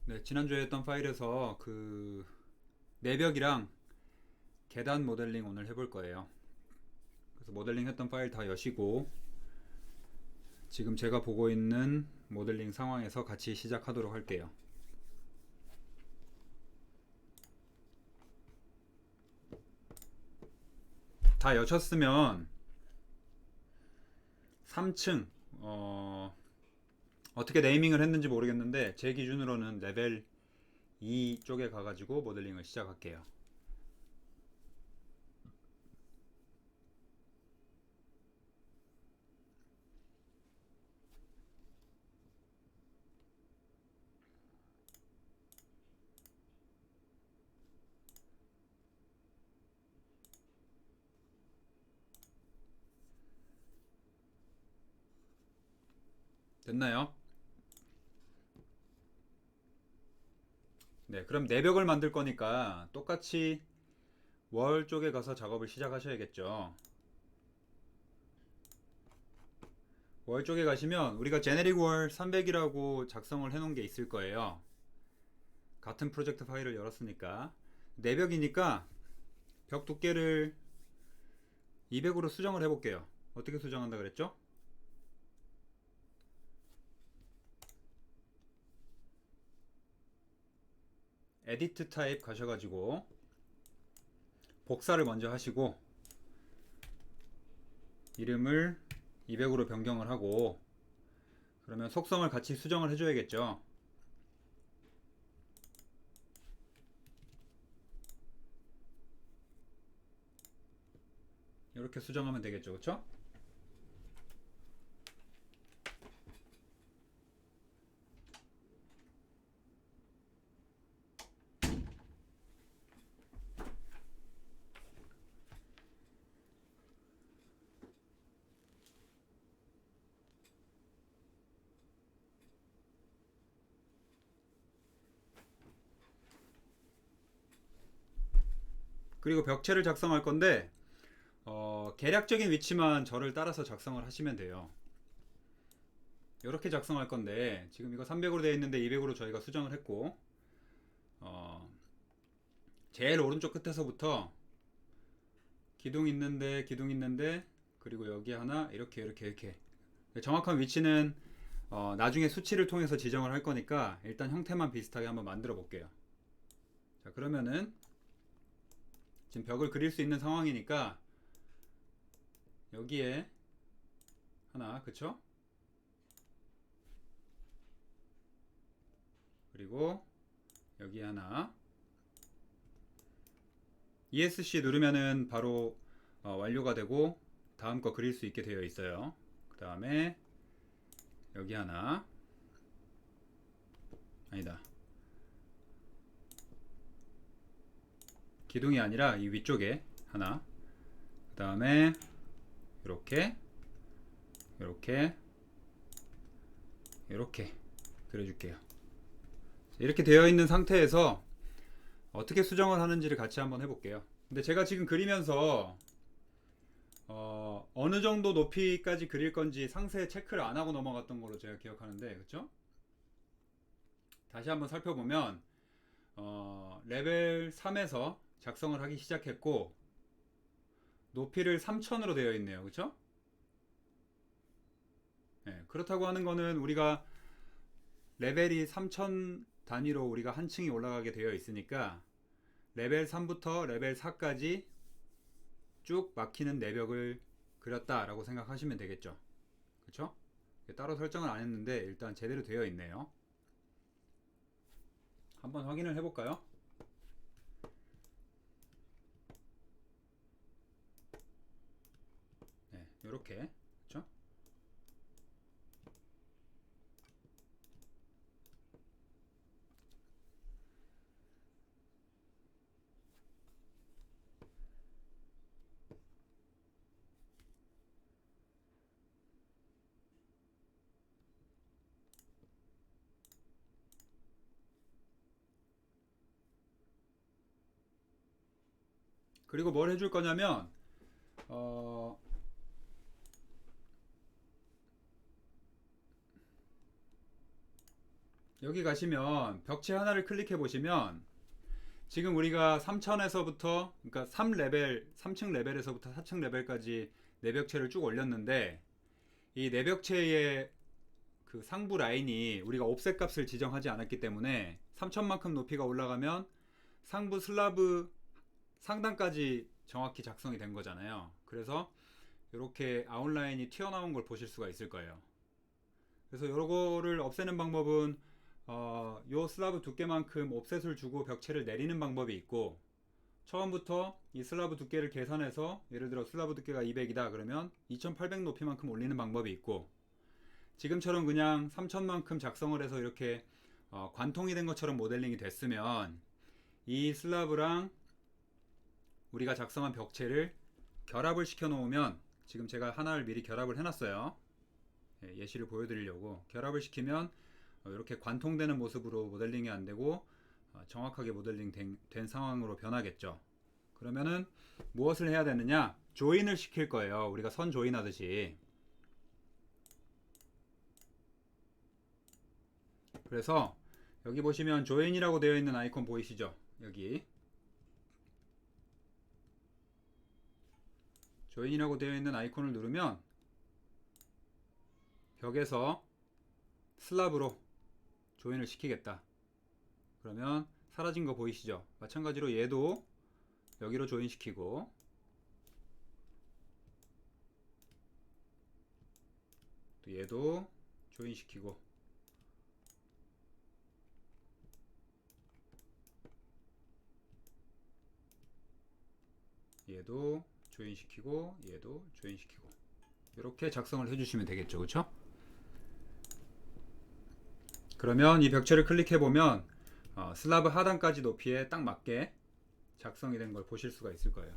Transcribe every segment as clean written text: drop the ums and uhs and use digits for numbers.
네, 지난주에 했던 파일에서 그 내벽이랑 계단 모델링 오늘 해볼 거예요. 그래서 모델링 했던 파일 다 여시고 지금 제가 보고 있는 모델링 상황에서 같이 시작하도록 할게요. 다 여셨으면 3층 어떻게 네이밍을 했는지 모르겠는데 제 기준으로는 레벨 2 쪽에 가가지고 모델링을 시작할게요. 됐나요? 네, 그럼 내벽을 만들 거니까 똑같이 월 쪽에 가서 작업을 시작하셔야겠죠. 월 쪽에 가시면 우리가 제네릭 월 300이라고 작성을 해놓은 게 있을 거예요. 같은 프로젝트 파일을 열었으니까 내벽이니까 벽 두께를 200으로 수정을 해볼게요. 어떻게 수정한다 그랬죠? 에디트 타입 가셔가지고 복사를 먼저 하시고 이름을 200으로 변경을 하고 그러면 속성을 같이 수정을 해줘야겠죠. 이렇게 수정하면 되겠죠, 그쵸? 그리고 벽체를 작성할 건데 계략적인 위치만 저를 따라서 작성을 하시면 돼요. 이렇게 작성할 건데 지금 이거 300으로 되어 있는데 200으로 저희가 수정을 했고 어, 제일 오른쪽 끝에서부터 기둥 있는데 그리고 여기 하나 이렇게 정확한 위치는 나중에 수치를 통해서 지정을 할 거니까 일단 형태만 비슷하게 한번 만들어 볼게요. 자, 그러면은 지금 벽을 그릴 수 있는 상황이니까 여기에 하나, 그쵸? 그리고 여기 하나. ESC 누르면은 바로 완료가 되고 다음 거 그릴 수 있게 되어 있어요. 그 다음에 여기 하나. 아니다, 기둥이 아니라 이 위쪽에 하나. 그 다음에 이렇게 이렇게 이렇게 그려줄게요. 이렇게 되어 있는 상태에서 어떻게 수정을 하는지를 같이 한번 해볼게요. 근데 제가 지금 그리면서 어느 정도 높이까지 그릴 건지 상세 체크를 안 하고 넘어갔던 걸로 제가 기억하는데, 그쵸? 다시 한번 살펴보면 레벨 3에서 작성을 하기 시작했고 높이를 3000으로 되어 있네요, 그쵸? 네, 그렇다고 하는 거는 우리가 레벨이 3000 단위로 우리가 한 층이 올라가게 되어 있으니까 레벨 3부터 레벨 4까지 쭉 막히는 내벽을 그렸다라고 생각하시면 되겠죠. 그쵸? 따로 설정을 안 했는데 일단 제대로 되어 있네요. 한번 확인을 해볼까요? 네, 이렇게. 그쵸? 그리고 뭘 해줄 거냐면 어, 여기 가시면 벽체 하나를 클릭해 보시면 지금 우리가 3000에서부터 그러니까 3레벨 3층 레벨에서부터 4층 레벨까지 내벽체를 쭉 올렸는데 이 내벽체의 그 상부 라인이 우리가 옵셋 값을 지정하지 않았기 때문에 3000만큼 높이가 올라가면 상부 슬라브 상단까지 정확히 작성이 된 거잖아요. 그래서 이렇게 아웃라인이 튀어나온 걸 보실 수가 있을 거예요. 그래서 이거를 없애는 방법은 요 슬라브 두께만큼 옵셋을 주고 벽체를 내리는 방법이 있고, 처음부터 이 슬라브 두께를 계산해서 예를 들어 슬라브 두께가 200이다 그러면 2800 높이만큼 올리는 방법이 있고, 지금처럼 그냥 3000만큼 작성을 해서 이렇게 관통이 된 것처럼 모델링이 됐으면 이 슬라브랑 우리가 작성한 벽체를 결합을 시켜 놓으면, 지금 제가 하나를 미리 결합을 해놨어요. 예시를 보여드리려고. 결합을 시키면 이렇게 관통되는 모습으로 모델링이 안되고 정확하게 모델링 된 상황으로 변하겠죠. 그러면은 무엇을 해야 되느냐, 조인을 시킬 거예요. 우리가 선 조인 하듯이. 그래서 여기 보시면 조인이라고 되어 있는 아이콘 보이시죠? 여기 조인이라고 되어 있는 아이콘을 누르면 벽에서 슬랍으로 조인을 시키겠다. 그러면 사라진 거 보이시죠? 마찬가지로 얘도 여기로 조인 시키고, 또 얘도 조인 시키고, 얘도 조인 시키고, 얘도 조인 시키고, 이렇게 작성을 해주시면 되겠죠. 그쵸? 그러면 이 벽체를 클릭해 보면 슬라브 하단까지 높이에 딱 맞게 작성이 된 걸 보실 수가 있을 거예요.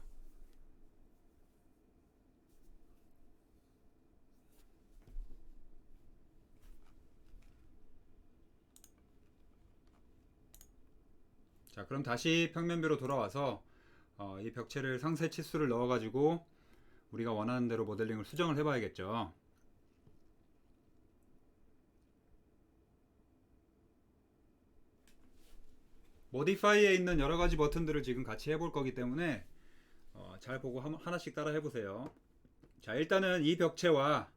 자, 그럼 다시 평면뷰로 돌아와서 이 벽체를 상세 치수를 넣어 가지고 우리가 원하는 대로 모델링을 수정을 해 봐야겠죠. 모디파이에 있는 여러가지 버튼들을 지금 같이 해볼 거기 때문에 잘 보고 하나씩 따라 해보세요. 자, 일단은 이 벽체와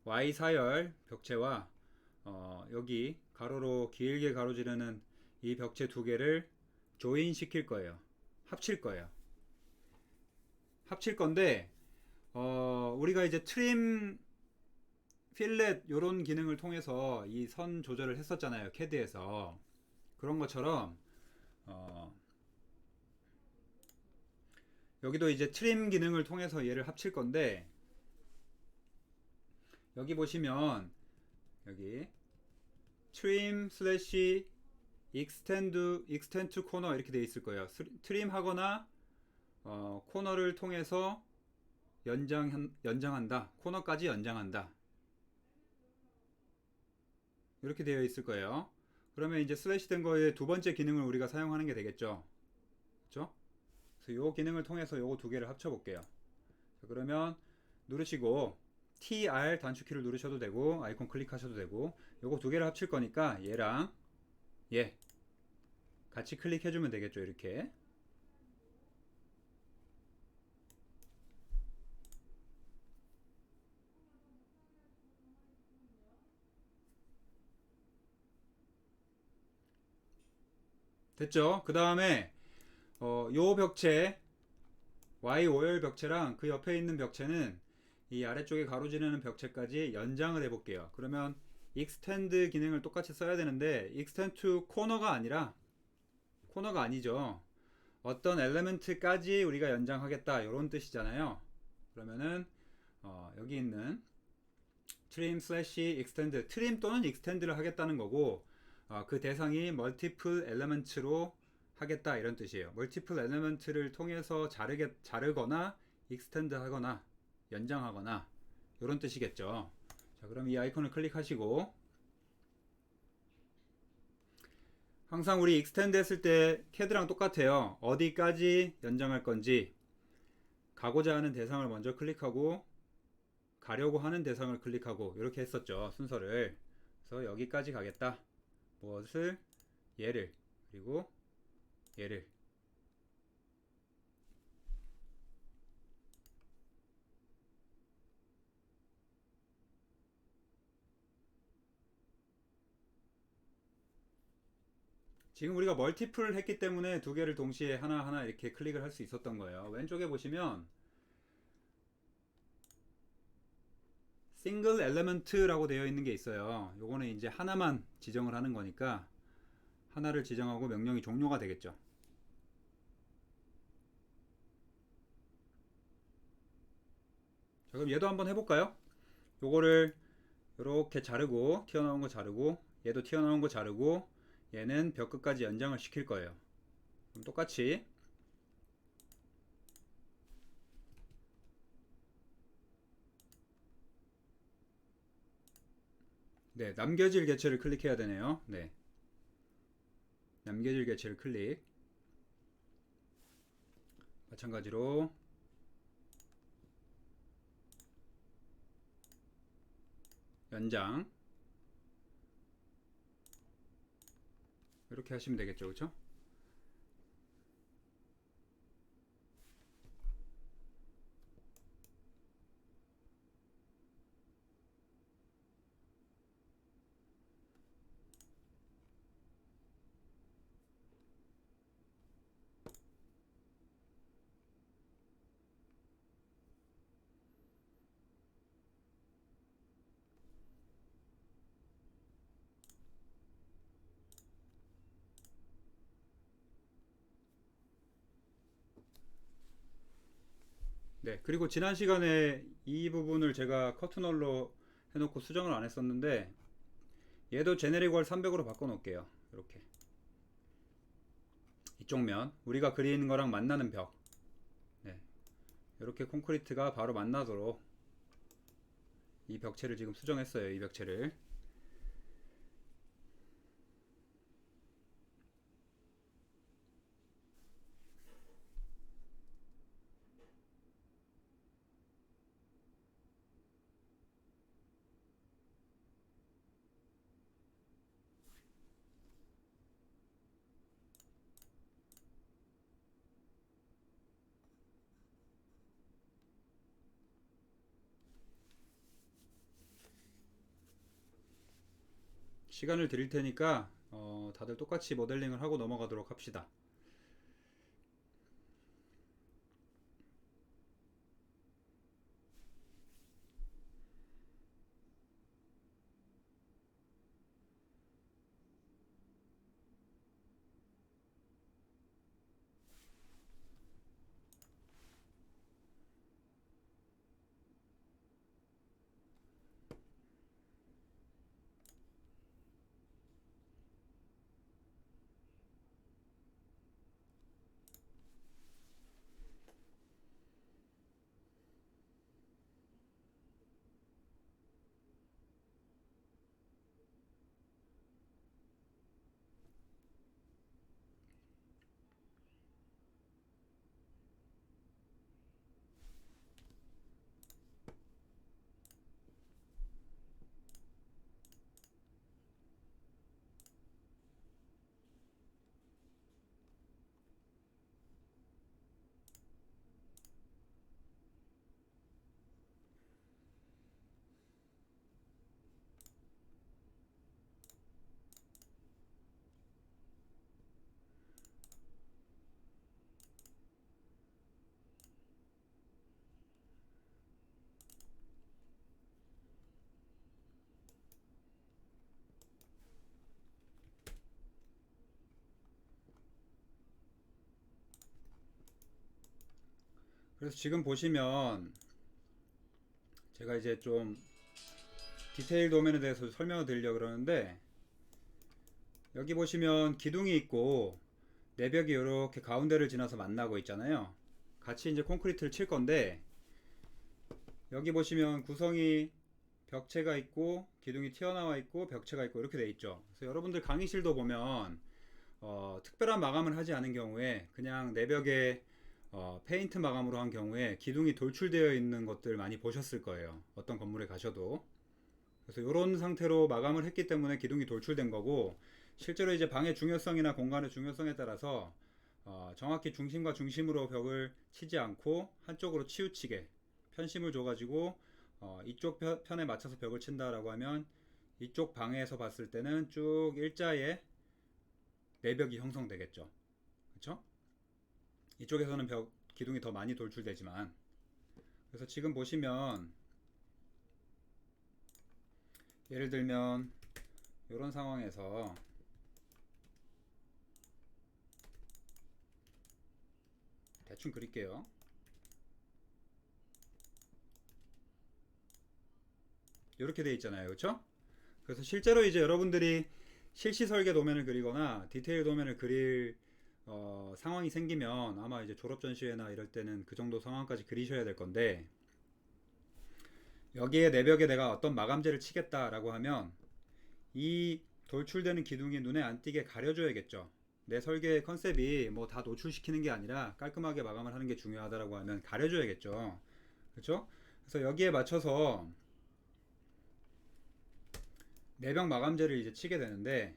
Y사열 벽체와 여기 가로로 길게 가로지르는 이 벽체 두 개를 조인 시킬 거예요. 합칠 거예요. 합칠 건데 우리가 이제 트림 필렛 요런 기능을 통해서 이 선 조절을 했었잖아요, 캐드에서. 그런 것처럼 여기도 이제 트림 기능을 통해서 얘를 합칠 건데, 여기 보시면 여기 트림 슬래시 익스텐드 코너 이렇게 되어 있을 거예요. 트림 하거나 코너를 통해서 연장한다, 코너까지 연장한다, 이렇게 되어 있을 거예요. 그러면 이제 슬래시 된 거의 두 번째 기능을 우리가 사용하는 게 되겠죠. 그렇죠? 그래서 이 기능을 통해서 요거 두 개를 합쳐 볼게요. 그러면 누르시고 TR 단축키를 누르셔도 되고 아이콘 클릭하셔도 되고, 요거 두 개를 합칠 거니까 얘랑 얘 같이 클릭해주면 되겠죠. 이렇게. 됐죠? 그 다음에 요 벽체 Y 오열 벽체랑 그 옆에 있는 벽체는 이 아래쪽에 가로지르는 벽체까지 연장을 해볼게요. 그러면 extend 기능을 똑같이 써야 되는데 extend to 코너가 아니죠. 어떤 엘리먼트까지 우리가 연장하겠다 이런 뜻이잖아요. 그러면은 여기 있는 trim slash extend, 트림 또는 extend를 하겠다는 거고, 그 대상이 multiple elements로 하겠다 이런 뜻이에요. multiple element를 통해서 자르거나 extend 하거나 연장하거나 이런 뜻이겠죠. 자, 그럼 이 아이콘을 클릭하시고, 항상 우리 extend 했을 때 CAD랑 똑같아요. 어디까지 연장할 건지 가고자 하는 대상을 먼저 클릭하고 가려고 하는 대상을 클릭하고 이렇게 했었죠, 순서를. 그래서 여기까지 가겠다. 무엇을? 얘를. 그리고 얘를. 지금 우리가 멀티플 했기 때문에 두 개를 동시에 하나하나 이렇게 클릭을 할 수 있었던 거예요. 왼쪽에 보시면 싱글 엘리먼트라고 되어 있는 게 있어요. 요거는 이제 하나만 지정을 하는 거니까 하나를 지정하고 명령이 종료가 되겠죠. 자, 그럼 얘도 한번 해볼까요? 요거를 이렇게 자르고 튀어나온 거 자르고 얘도 튀어나온 거 자르고 얘는 벽 끝까지 연장을 시킬 거예요. 그럼 똑같이 네, 남겨질 개체를 클릭해야 되네요. 네, 남겨질 개체를 클릭. 마찬가지로 연장 이렇게 하시면 되겠죠, 그렇죠? 네, 그리고 지난 시간에 이 부분을 제가 커튼홀로 해놓고 수정을 안 했었는데 얘도 제네릭 월 300으로 바꿔 놓을게요. 이렇게 이쪽 면 우리가 그리는 거랑 만나는 벽, 네, 이렇게 콘크리트가 바로 만나도록 이 벽체를 지금 수정했어요. 이 벽체를. 시간을 드릴 테니까 다들 똑같이 모델링을 하고 넘어가도록 합시다. 그래서 지금 보시면 제가 이제 좀 디테일 도면에 대해서 설명을 드리려고 그러는데 여기 보시면 기둥이 있고 내벽이 이렇게 가운데를 지나서 만나고 있잖아요. 같이 이제 콘크리트를 칠 건데 여기 보시면 구성이 벽체가 있고 기둥이 튀어나와 있고 벽체가 있고 이렇게 돼 있죠. 그래서 여러분들 강의실도 보면 특별한 마감을 하지 않은 경우에 그냥 내벽에 페인트 마감으로 한 경우에 기둥이 돌출되어 있는 것들 많이 보셨을 거예요. 어떤 건물에 가셔도. 그래서 이런 상태로 마감을 했기 때문에 기둥이 돌출된 거고, 실제로 이제 방의 중요성이나 공간의 중요성에 따라서 정확히 중심과 중심으로 벽을 치지 않고 한쪽으로 치우치게 편심을 줘가지고 이쪽 편에 맞춰서 벽을 친다라고 하면 이쪽 방에서 봤을 때는 쭉 일자에 내벽이 형성되겠죠. 그렇죠? 이쪽에서는 벽 기둥이 더 많이 돌출되지만, 그래서 지금 보시면 예를 들면 이런 상황에서 대충 그릴게요. 이렇게 돼 있잖아요. 그렇죠? 그래서 실제로 이제 여러분들이 실시 설계 도면을 그리거나 디테일 도면을 그릴 상황이 생기면 아마 이제 졸업 전시회나 이럴 때는 그 정도 상황까지 그리셔야 될 건데, 여기에 내벽에 내가 어떤 마감재를 치겠다라고 하면 이 돌출되는 기둥이 눈에 안 띄게 가려줘야겠죠. 내 설계 컨셉이 뭐 다 노출시키는 게 아니라 깔끔하게 마감을 하는 게 중요하다라고 하면 가려줘야겠죠. 그렇죠? 그래서 여기에 맞춰서 내벽 마감재를 이제 치게 되는데,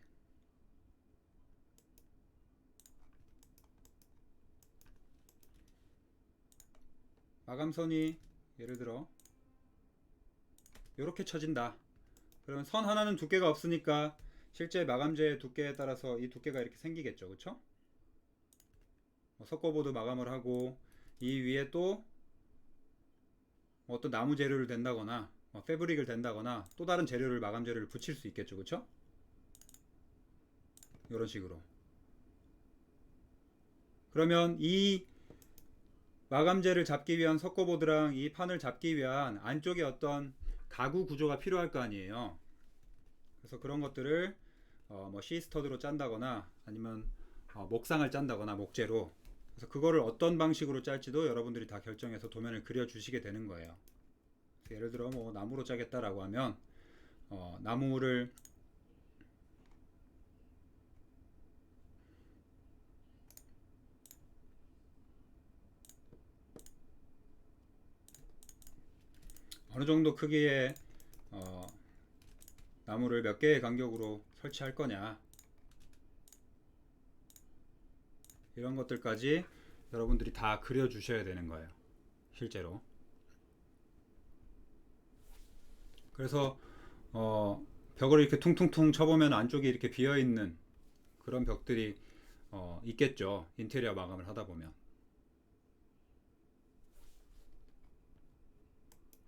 마감선이 예를 들어 이렇게 쳐진다. 그러면 선 하나는 두께가 없으니까 실제 마감재의 두께에 따라서 이 두께가 이렇게 생기겠죠. 그쵸? 석고보드 마감을 하고 이 위에 또 어떤 나무 재료를 댄다거나 패브릭을 댄다거나 또 다른 재료를 마감 재료를 붙일 수 있겠죠. 그쵸? 이런 식으로. 그러면 이 마감재를 잡기 위한 석고보드랑 이 판을 잡기 위한 안쪽에 어떤 가구 구조가 필요할 거 아니에요. 그래서 그런 것들을 뭐 시스터드로 짠다거나 아니면 목상을 짠다거나 목재로, 그래서 그거를 어떤 방식으로 짤지도 여러분들이 다 결정해서 도면을 그려 주시게 되는 거예요. 예를 들어 뭐 나무로 짜겠다라고 하면 나무를 어느 정도 크기의 나무를 몇 개의 간격으로 설치할 거냐, 이런 것들까지 여러분들이 다 그려 주셔야 되는 거예요. 실제로. 그래서 벽을 이렇게 퉁퉁퉁 쳐보면 안쪽이 이렇게 비어있는 그런 벽들이 있겠죠. 인테리어 마감을 하다 보면.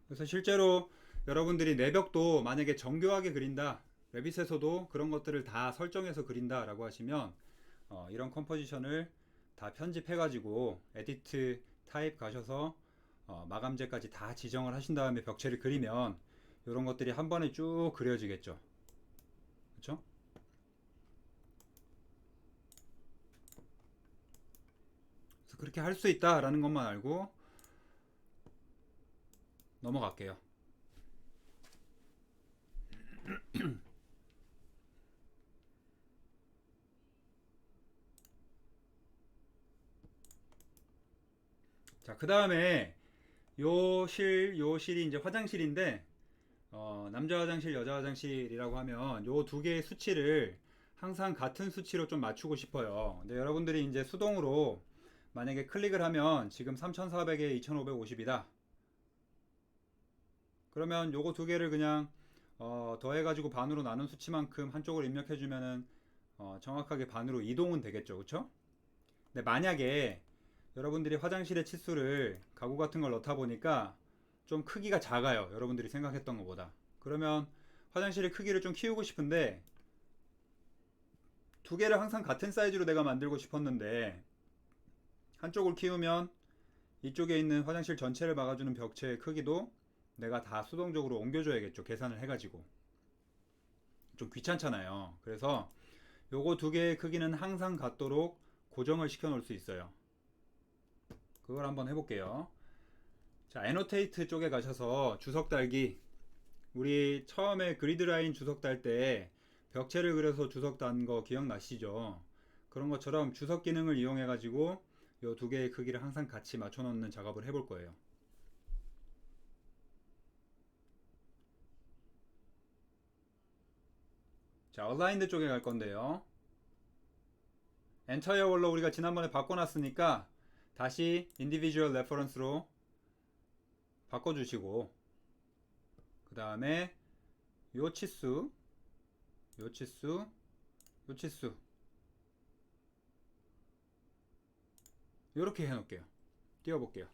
그래서 실제로 여러분들이 내벽도 만약에 정교하게 그린다, 레빗에서도 그런 것들을 다 설정해서 그린다 라고 하시면 이런 컴포지션을 다 편집해 가지고 에디트 타입 가셔서 마감재까지 다 지정을 하신 다음에 벽체를 그리면 이런 것들이 한 번에 쭉 그려지겠죠. 그렇죠? 그래서 그렇게 할 수 있다라는 것만 알고 넘어갈게요. 자, 그 다음에 요 실이 이제 화장실인데, 남자 화장실, 여자 화장실이라고 하면 요 두 개의 수치를 항상 같은 수치로 좀 맞추고 싶어요. 근데 여러분들이 이제 수동으로 만약에 클릭을 하면 지금 3400에 2550이다. 그러면 요거 두 개를 그냥 더해가지고 반으로 나눈 수치만큼 한쪽으로 입력해주면은 정확하게 반으로 이동은 되겠죠. 그쵸? 근데 만약에 여러분들이 화장실의 치수를 가구 같은 걸 넣다 보니까 좀 크기가 작아요. 여러분들이 생각했던 것보다. 그러면 화장실의 크기를 좀 키우고 싶은데 두 개를 항상 같은 사이즈로 내가 만들고 싶었는데 한쪽을 키우면 이쪽에 있는 화장실 전체를 막아주는 벽체의 크기도 내가 다 수동적으로 옮겨줘야겠죠. 계산을 해가지고. 좀 귀찮잖아요. 그래서 요거 두 개의 크기는 항상 같도록 고정을 시켜 놓을 수 있어요. 그걸 한번 해볼게요. 자, 애노테이트 쪽에 가셔서 주석 달기. 우리 처음에 그리드라인 주석 달 때 벽체를 그려서 주석 단 거 기억나시죠? 그런 것처럼 주석 기능을 이용해 가지고 요 두 개의 크기를 항상 같이 맞춰 놓는 작업을 해볼 거예요. 자, 얼라인드 쪽에 갈 건데요. 엔타이어 월로 우리가 지난번에 바꿔놨으니까 다시 인디비주얼 레퍼런스로 바꿔주시고, 그 다음에 요 치수, 요 치수, 요 치수 요렇게 해놓을게요. 띄워볼게요.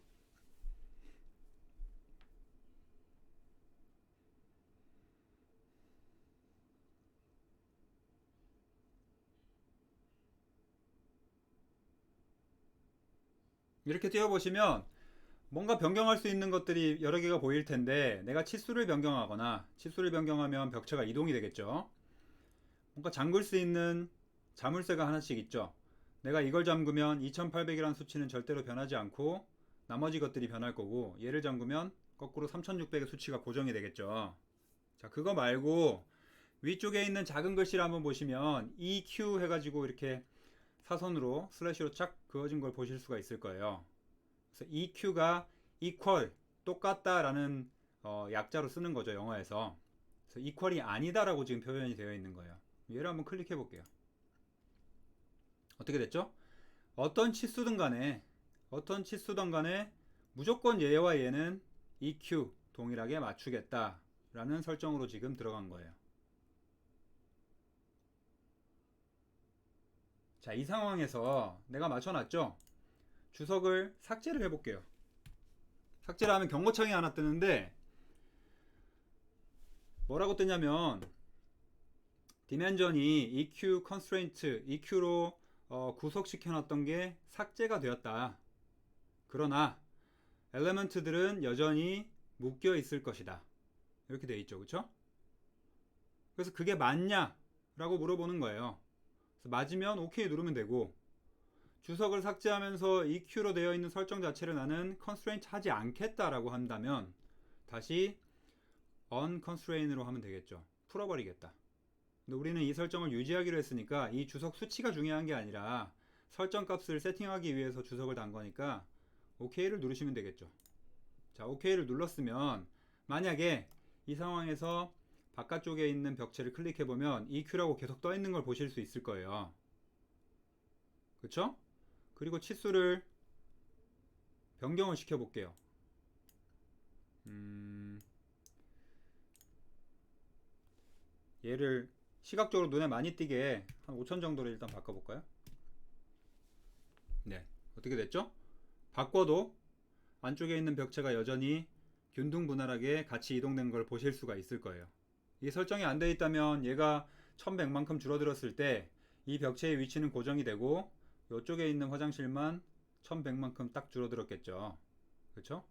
이렇게 띄워보시면 뭔가 변경할 수 있는 것들이 여러 개가 보일 텐데, 내가 치수를 변경하거나, 치수를 변경하면 벽체가 이동이 되겠죠. 뭔가 잠글 수 있는 자물쇠가 하나씩 있죠. 내가 이걸 잠그면 2800이라는 수치는 절대로 변하지 않고 나머지 것들이 변할 거고, 얘를 잠그면 거꾸로 3600의 수치가 고정이 되겠죠. 자, 그거 말고 위쪽에 있는 작은 글씨를 한번 보시면 EQ 해가지고 이렇게 사선으로 슬래시로 쫙 그어진 걸 보실 수가 있을 거예요. 그래서 EQ가 equal, 똑같다라는 약자로 쓰는 거죠, 영어에서. 그래서 equal이 아니다라고 지금 표현이 되어 있는 거예요. 얘를 한번 클릭해 볼게요. 어떻게 됐죠? 어떤 치수든 간에 무조건 얘와 얘는 EQ 동일하게 맞추겠다 라는 설정으로 지금 들어간 거예요. 자, 이 상황에서 내가 맞춰놨죠? 주석을 삭제를 해볼게요. 삭제를 하면 경고창이 하나 뜨는데 뭐라고 뜨냐면 디멘전이 EQ constraint, EQ로 구속시켜놨던 게 삭제가 되었다. 그러나 엘레먼트들은 여전히 묶여 있을 것이다. 이렇게 돼 있죠, 그렇죠? 그래서 그게 맞냐? 라고 물어보는 거예요. 그래서 맞으면 OK 누르면 되고, 주석을 삭제하면서 EQ로 되어 있는 설정 자체를 나는 constraint 하지 않겠다라고 한다면 다시 unconstrained로 하면 되겠죠. 풀어버리겠다. 근데 우리는 이 설정을 유지하기로 했으니까 이 주석 수치가 중요한 게 아니라 설정 값을 세팅하기 위해서 주석을 단 거니까 OK를 누르시면 되겠죠. 자, OK를 눌렀으면 만약에 이 상황에서 바깥쪽에 있는 벽체를 클릭해보면 EQ라고 계속 떠 있는 걸 보실 수 있을 거예요. 그쵸? 그리고 치수를 변경을 시켜볼게요. 얘를 시각적으로 눈에 많이 띄게 한 5000 정도로 일단 바꿔볼까요? 네, 어떻게 됐죠? 바꿔도 안쪽에 있는 벽체가 여전히 균등분할하게 같이 이동된 걸 보실 수가 있을 거예요. 이 설정이 안 되어 있다면 얘가 1100만큼 줄어들었을 때 이 벽체의 위치는 고정이 되고 이쪽에 있는 화장실만 1100만큼 딱 줄어들었겠죠. 그렇죠?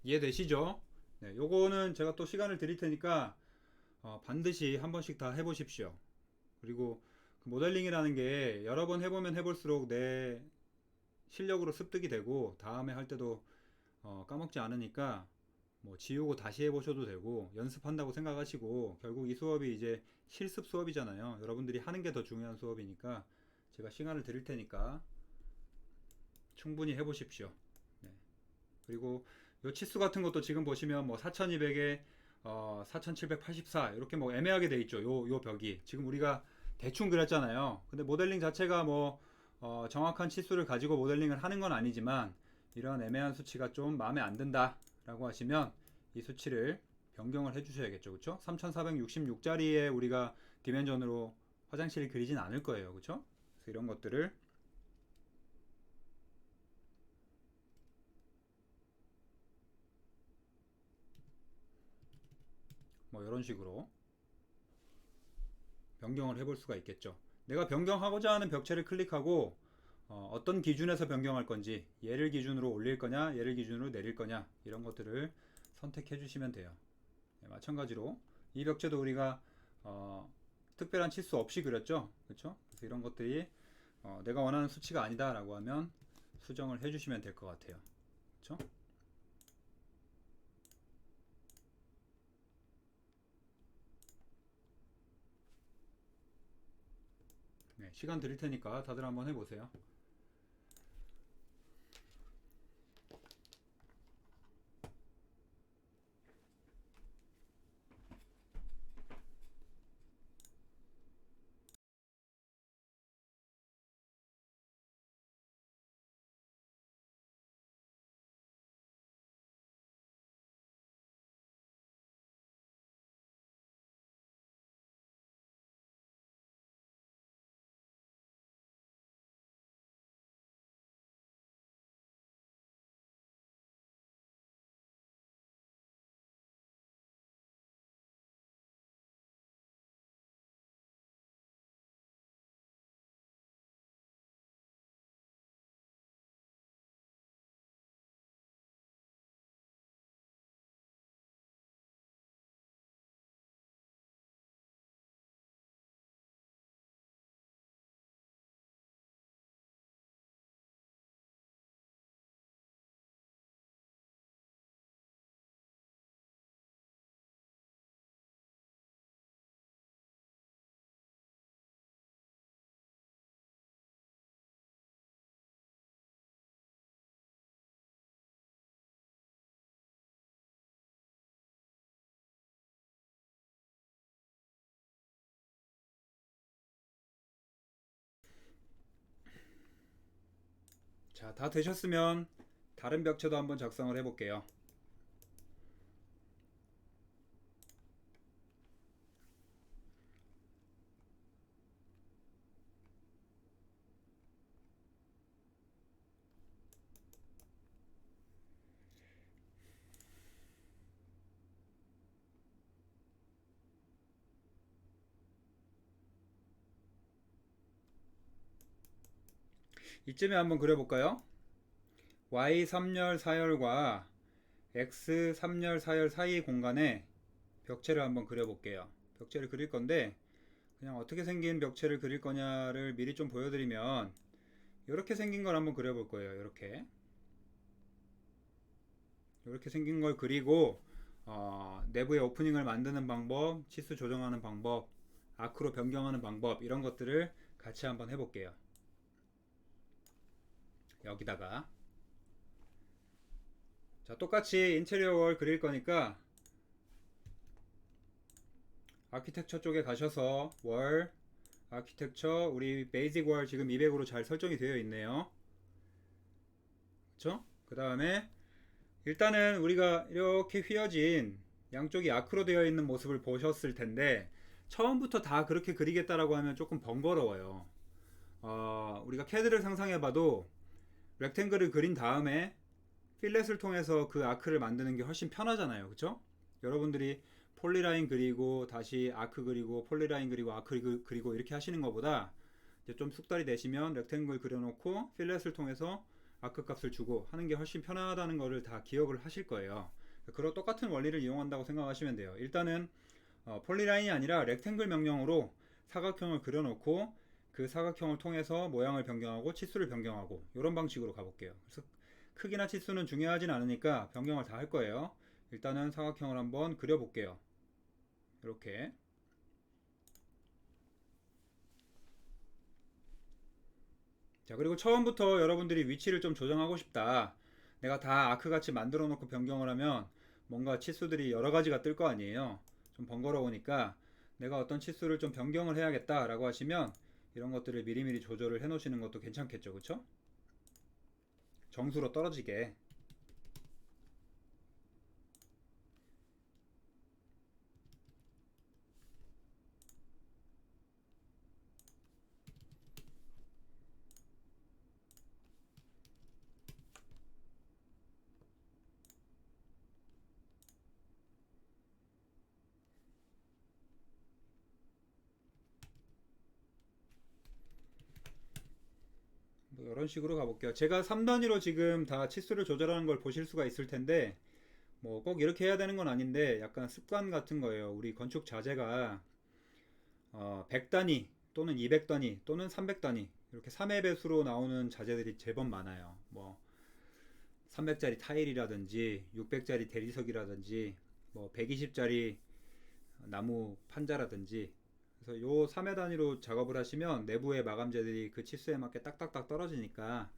이해되시죠? 네, 요거는 제가 또 시간을 드릴 테니까 반드시 한 번씩 다 해보십시오. 그리고 그 모델링이라는 게 여러 번 해보면 해볼수록 내 실력으로 습득이 되고 다음에 할 때도 까먹지 않으니까 뭐 지우고 다시 해보셔도 되고 연습한다고 생각하시고, 결국 이 수업이 이제 실습 수업이잖아요. 여러분들이 하는 게 더 중요한 수업이니까 제가 시간을 드릴 테니까 충분히 해보십시오. 네. 그리고 요 치수 같은 것도 지금 보시면 뭐 4200에 4784 이렇게 뭐 애매하게 돼 있죠. 요 벽이 지금 우리가 대충 그렸잖아요. 근데 모델링 자체가 뭐 정확한 치수를 가지고 모델링을 하는 건 아니지만 이런 애매한 수치가 좀 마음에 안 든다 라고 하시면 이 수치를 변경을 해 주셔야겠죠. 그쵸? 3466짜리에 우리가 디멘전으로 화장실을 그리진 않을 거예요. 그쵸? 그래서 이런 것들을 뭐 이런 식으로 변경을 해볼 수가 있겠죠. 내가 변경하고자 하는 벽체를 클릭하고 어떤 기준에서 변경할 건지, 얘를 기준으로 올릴 거냐 얘를 기준으로 내릴 거냐 이런 것들을 선택해 주시면 돼요. 네, 마찬가지로 이 벽체도 우리가 특별한 치수 없이 그렸죠. 그렇죠? 그래서 이런 것들이 내가 원하는 수치가 아니다 라고 하면 수정을 해 주시면 될 것 같아요. 그렇죠? 네, 시간 드릴 테니까 다들 한번 해보세요. 자, 다 되셨으면 다른 벽체도 한번 작성을 해볼게요. 이쯤에 한번 그려볼까요? Y 3열 4열과 X 3열 4열 사이 공간에 벽체를 한번 그려볼게요. 벽체를 그릴 건데 그냥 어떻게 생긴 벽체를 그릴 거냐를 미리 좀 보여드리면 이렇게 생긴 걸 한번 그려볼 거예요. 이렇게 생긴 걸 그리고 내부에 오프닝을 만드는 방법, 치수 조정하는 방법, 아크로 변경하는 방법 이런 것들을 같이 한번 해볼게요. 여기다가 자, 똑같이 인테리어 월 그릴 거니까 아키텍처 쪽에 가셔서 월 아키텍처 우리 베이직 월 지금 200으로 잘 설정이 되어 있네요. 그쵸? 그 다음에 일단은 우리가 이렇게 휘어진 양쪽이 아크로 되어 있는 모습을 보셨을 텐데 처음부터 다 그렇게 그리겠다라고 하면 조금 번거로워요. 우리가 캐드를 상상해봐도 렉탱글을 그린 다음에 필렛을 통해서 그 아크를 만드는 게 훨씬 편하잖아요. 그쵸? 여러분들이 폴리라인 그리고 다시 아크 그리고 폴리라인 그리고 아크 그리고 이렇게 하시는 것보다 이제 좀 숙달이 되시면 렉탱글 그려놓고 필렛을 통해서 아크 값을 주고 하는 게 훨씬 편하다는 거를 다 기억을 하실 거예요. 그런 똑같은 원리를 이용한다고 생각하시면 돼요. 일단은 폴리라인이 아니라 렉탱글 명령으로 사각형을 그려놓고 그 사각형을 통해서 모양을 변경하고 치수를 변경하고 이런 방식으로 가볼게요. 그래서 크기나 치수는 중요하진 않으니까 변경을 다 할 거예요. 일단은 사각형을 한번 그려볼게요. 이렇게. 자, 그리고 처음부터 여러분들이 위치를 좀 조정하고 싶다. 내가 다 아크같이 만들어 놓고 변경을 하면 뭔가 치수들이 여러 가지가 뜰 거 아니에요. 좀 번거로우니까 내가 어떤 치수를 좀 변경을 해야겠다 라고 하시면 이런 것들을 미리미리 조절을 해 놓으시는 것도 괜찮겠죠. 그쵸? 정수로 떨어지게. 뭐 이런 식으로 가볼게요. 제가 3단위로 지금 다 치수를 조절하는 걸 보실 수가 있을 텐데 뭐 꼭 이렇게 해야 되는 건 아닌데 약간 습관 같은 거예요. 우리 건축 자재가 100단위 또는 200단위 또는 300단위 이렇게 3의 배수로 나오는 자재들이 제법 많아요. 뭐 300짜리 타일이라든지 600짜리 대리석이라든지 뭐 120짜리 나무 판자라든지 그래서 요 3회 단위로 작업을 하시면 내부의 마감재들이 그 치수에 맞게 딱딱딱 떨어지니까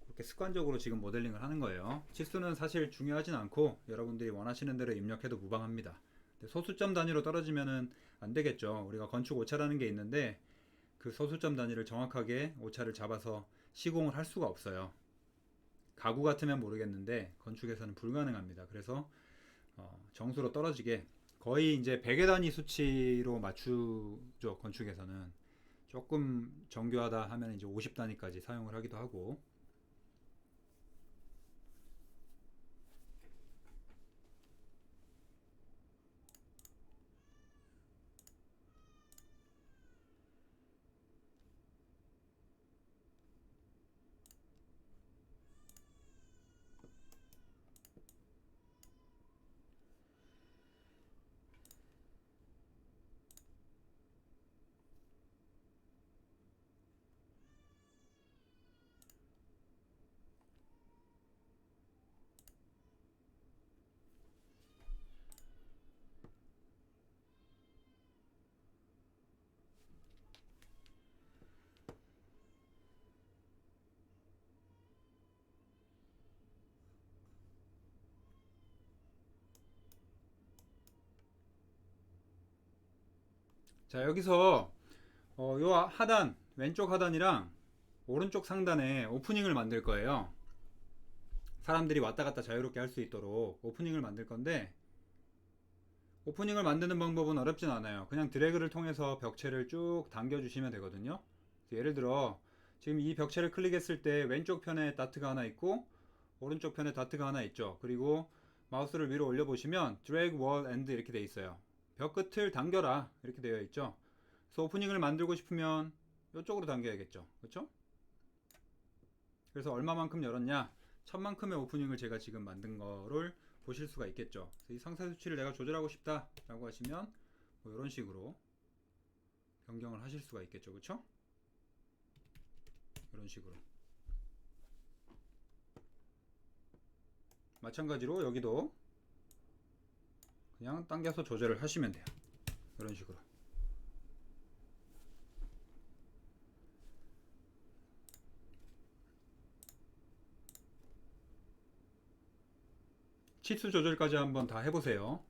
그렇게 습관적으로 지금 모델링을 하는 거예요. 치수는 사실 중요하진 않고 여러분들이 원하시는 대로 입력해도 무방합니다. 소수점 단위로 떨어지면은 안 되겠죠. 우리가 건축 오차라는 게 있는데 그 소수점 단위를 정확하게 오차를 잡아서 시공을 할 수가 없어요. 가구 같으면 모르겠는데 건축에서는 불가능합니다. 그래서 정수로 떨어지게 거의 이제 100의 단위 수치로 맞추죠. 건축에서는 조금 정교하다 하면 이제 50 단위까지 사용을 하기도 하고. 자, 여기서 요 하단 왼쪽 하단이랑 오른쪽 상단에 오프닝을 만들 거예요. 사람들이 왔다 갔다 자유롭게 할 수 있도록 오프닝을 만들 건데, 오프닝을 만드는 방법은 어렵진 않아요. 그냥 드래그를 통해서 벽체를 쭉 당겨 주시면 되거든요. 예를 들어 지금 이 벽체를 클릭했을 때 왼쪽 편에 다트가 하나 있고 오른쪽 편에 다트가 하나 있죠. 그리고 마우스를 위로 올려 보시면 drag wall end 이렇게 돼 있어요. 벽 끝을 당겨라 이렇게 되어 있죠. 그래서 오프닝을 만들고 싶으면 이쪽으로 당겨야겠죠. 그렇죠? 그래서 얼마만큼 열었냐, 1000만큼의 오프닝을 제가 지금 만든 거를 보실 수가 있겠죠. 이 상세 수치를 내가 조절하고 싶다 라고 하시면 뭐 이런 식으로 변경을 하실 수가 있겠죠. 그쵸? 이런 식으로 마찬가지로 여기도 그냥 당겨서 조절을 하시면 돼요. 이런 식으로. 치수 조절까지 한번 다 해보세요.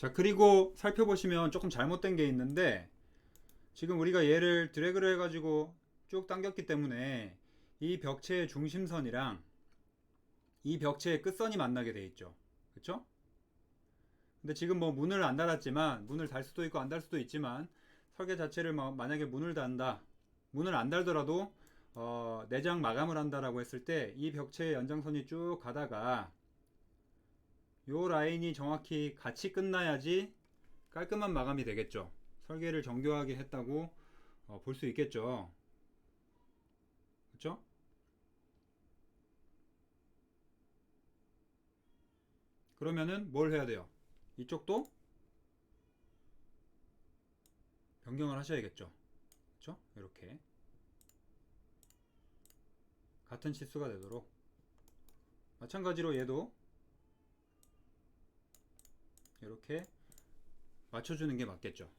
자, 그리고 살펴보시면 조금 잘못된 게 있는데, 지금 우리가 얘를 드래그를 해가지고 쭉 당겼기 때문에 이 벽체의 중심선이랑 이 벽체의 끝선이 만나게 돼 있죠. 그쵸? 근데 지금 뭐 문을 안 달았지만, 문을 달 수도 있고 안 달 수도 있지만, 설계 자체를 만약에 문을 단다, 문을 안 달더라도 내장 마감을 한다라고 했을 때 이 벽체의 연장선이 쭉 가다가 요 라인이 정확히 같이 끝나야지 깔끔한 마감이 되겠죠. 설계를 정교하게 했다고 볼 수 있겠죠. 그렇죠? 그러면은 뭘 해야 돼요? 이쪽도 변경을 하셔야겠죠. 그렇죠? 이렇게 같은 치수가 되도록. 마찬가지로 얘도 이렇게 맞춰주는 게 맞겠죠.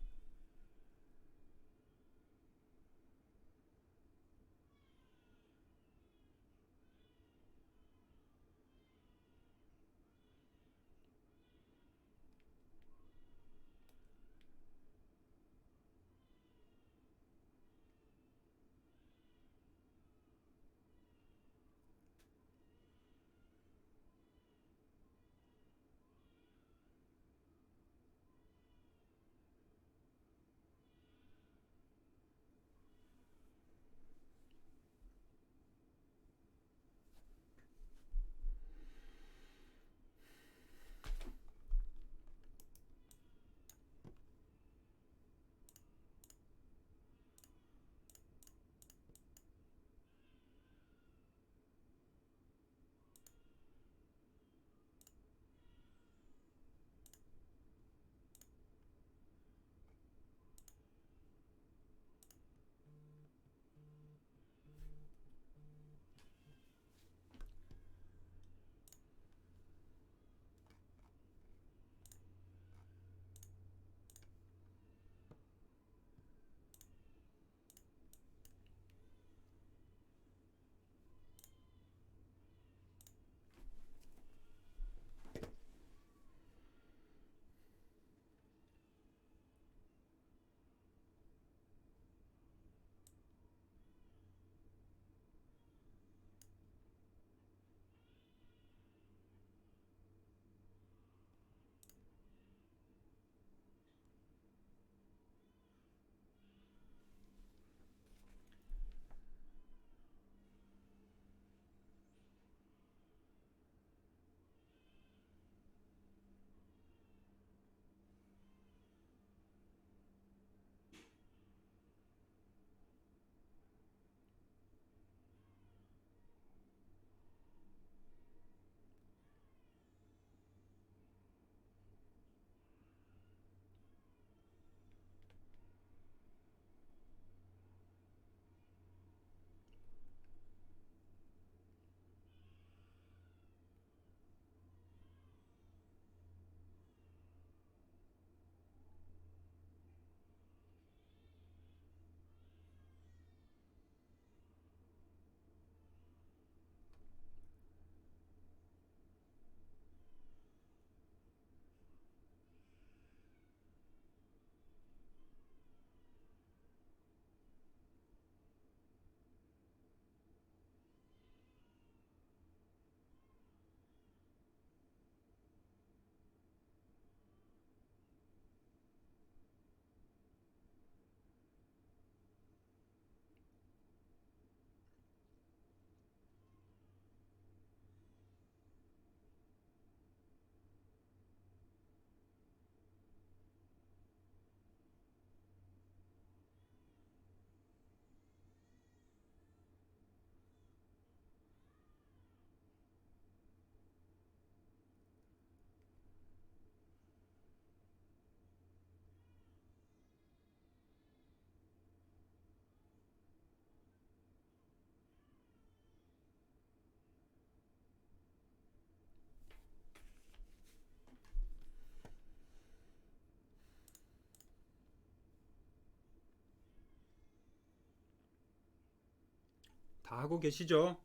다 하고 계시죠?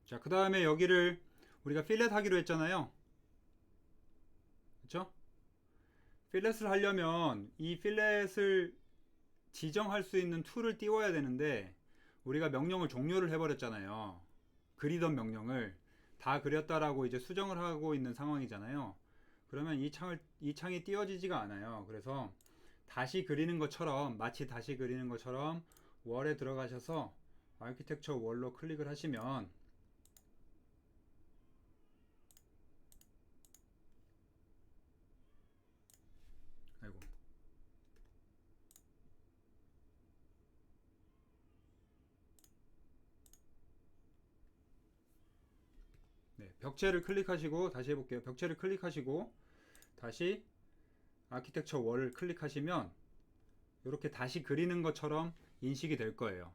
자, 그 다음에 여기를 우리가 필렛 하기로 했잖아요. 그쵸? 필렛을 하려면 이 필렛을 지정할 수 있는 툴을 띄워야 되는데 우리가 명령을 종료를 해버렸잖아요. 그리던 명령을 다 그렸다라고 이제 수정을 하고 있는 상황이잖아요. 그러면 이 창이 띄워지지가 않아요. 그래서 다시 그리는 것처럼, 마치 다시 그리는 것처럼 월에 들어가셔서 아키텍처 월로 클릭을 하시면, 아이고, 네, 벽체를 클릭하시고 다시 해볼게요. 벽체를 클릭하시고 다시 아키텍처 월을 클릭하시면 이렇게 다시 그리는 것처럼 인식이 될 거예요.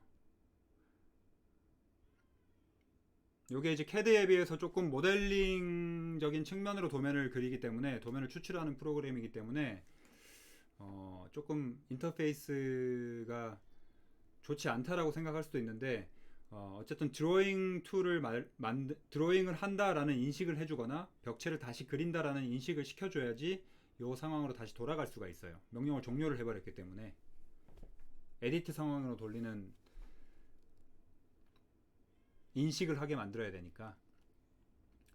요게 이제 CAD에 비해서 조금 모델링적인 측면으로 도면을 그리기 때문에, 도면을 추출하는 프로그램이기 때문에 조금 인터페이스가 좋지 않다라고 생각할 수도 있는데, 어쨌든 드로잉 툴을 드로잉을 한다라는 인식을 해주거나 벽체를 다시 그린다라는 인식을 시켜줘야지 이 상황으로 다시 돌아갈 수가 있어요. 명령을 종료를 해버렸기 때문에. 에디트 상황으로 돌리는 인식을 하게 만들어야 되니까.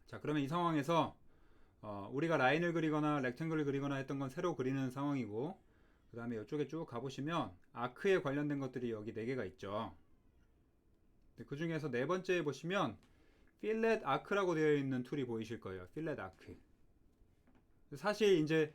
자, 그러면 이 상황에서 우리가 라인을 그리거나 렉탱글을 그리거나 했던 건 새로 그리는 상황이고, 그 다음에 이쪽에 쭉 가보시면 아크에 관련된 것들이 여기 4개가 있죠. 그 중에서 네 번째에 보시면 필렛 아크라고 되어 있는 툴이 보이실 거예요. 필렛 아크. 사실 이제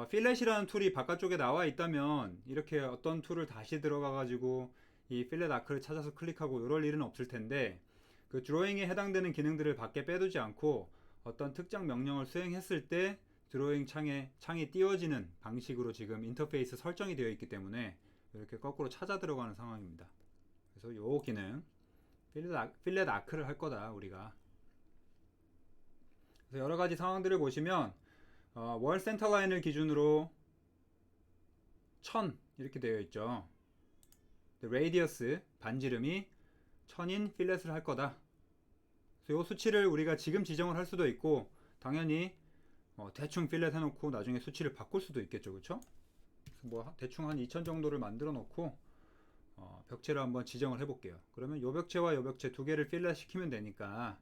필렛이라는 툴이 바깥쪽에 나와 있다면 이렇게 어떤 툴을 다시 들어가 가지고 이 필렛 아크를 찾아서 클릭하고 이럴 일은 없을 텐데, 그 드로잉에 해당되는 기능들을 밖에 빼두지 않고 어떤 특정 명령을 수행했을 때 드로잉 창이 띄워지는 방식으로 지금 인터페이스 설정이 되어 있기 때문에 이렇게 거꾸로 찾아 들어가는 상황입니다. 그래서 이 기능 필렛 아크를 할 거다 우리가. 그래서 여러 가지 상황들을 보시면 월 센터 라인을 기준으로 1000 이렇게 되어 있죠. 레이디어스 반지름이 1000인 필렛을 할 거다. 그래서 이 수치를 우리가 지금 지정을 할 수도 있고, 당연히 대충 필렛 해놓고 나중에 수치를 바꿀 수도 있겠죠. 그쵸? 그래서 뭐 대충 한 2000 정도를 만들어 놓고 벽체를 한번 지정을 해 볼게요. 그러면 요 벽체와 요 벽체 두 개를 필렛 시키면 되니까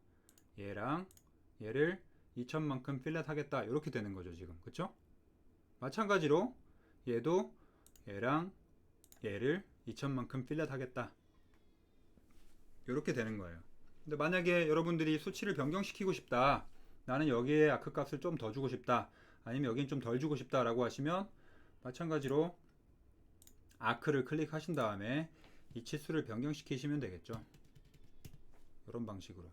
얘랑 얘를 2000만큼 필렛 하겠다 이렇게 되는 거죠 지금. 그쵸? 마찬가지로 얘도 얘랑 얘를 2000만큼 필렛 하겠다 이렇게 되는 거예요. 근데 만약에 여러분들이 수치를 변경시키고 싶다, 나는 여기에 아크 값을 좀 더 주고 싶다, 아니면 여긴 좀 덜 주고 싶다 라고 하시면 마찬가지로 아크를 클릭하신 다음에 이 치수를 변경시키시면 되겠죠. 이런 방식으로.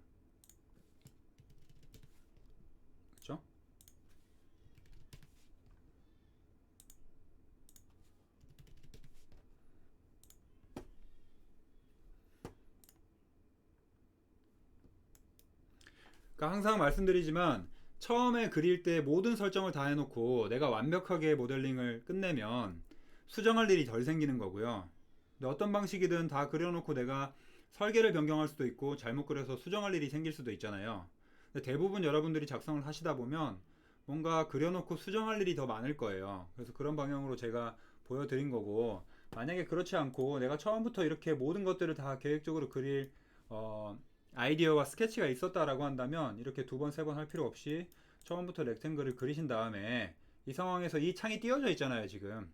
그렇죠? 그러니까 항상 말씀드리지만 처음에 그릴 때 모든 설정을 다 해놓고 내가 완벽하게 모델링을 끝내면 수정할 일이 덜 생기는 거고요. 근데 어떤 방식이든 다 그려놓고 내가 설계를 변경할 수도 있고 잘못 그려서 수정할 일이 생길 수도 있잖아요. 근데 대부분 여러분들이 작성을 하시다 보면 뭔가 그려놓고 수정할 일이 더 많을 거예요. 그래서 그런 방향으로 제가 보여드린 거고, 만약에 그렇지 않고 내가 처음부터 이렇게 모든 것들을 다 계획적으로 그릴 아이디어와 스케치가 있었다라고 한다면 이렇게 두 번, 세 번 할 필요 없이 처음부터 렉탱글을 그리신 다음에 이 상황에서 이 창이 띄어져 있잖아요 지금.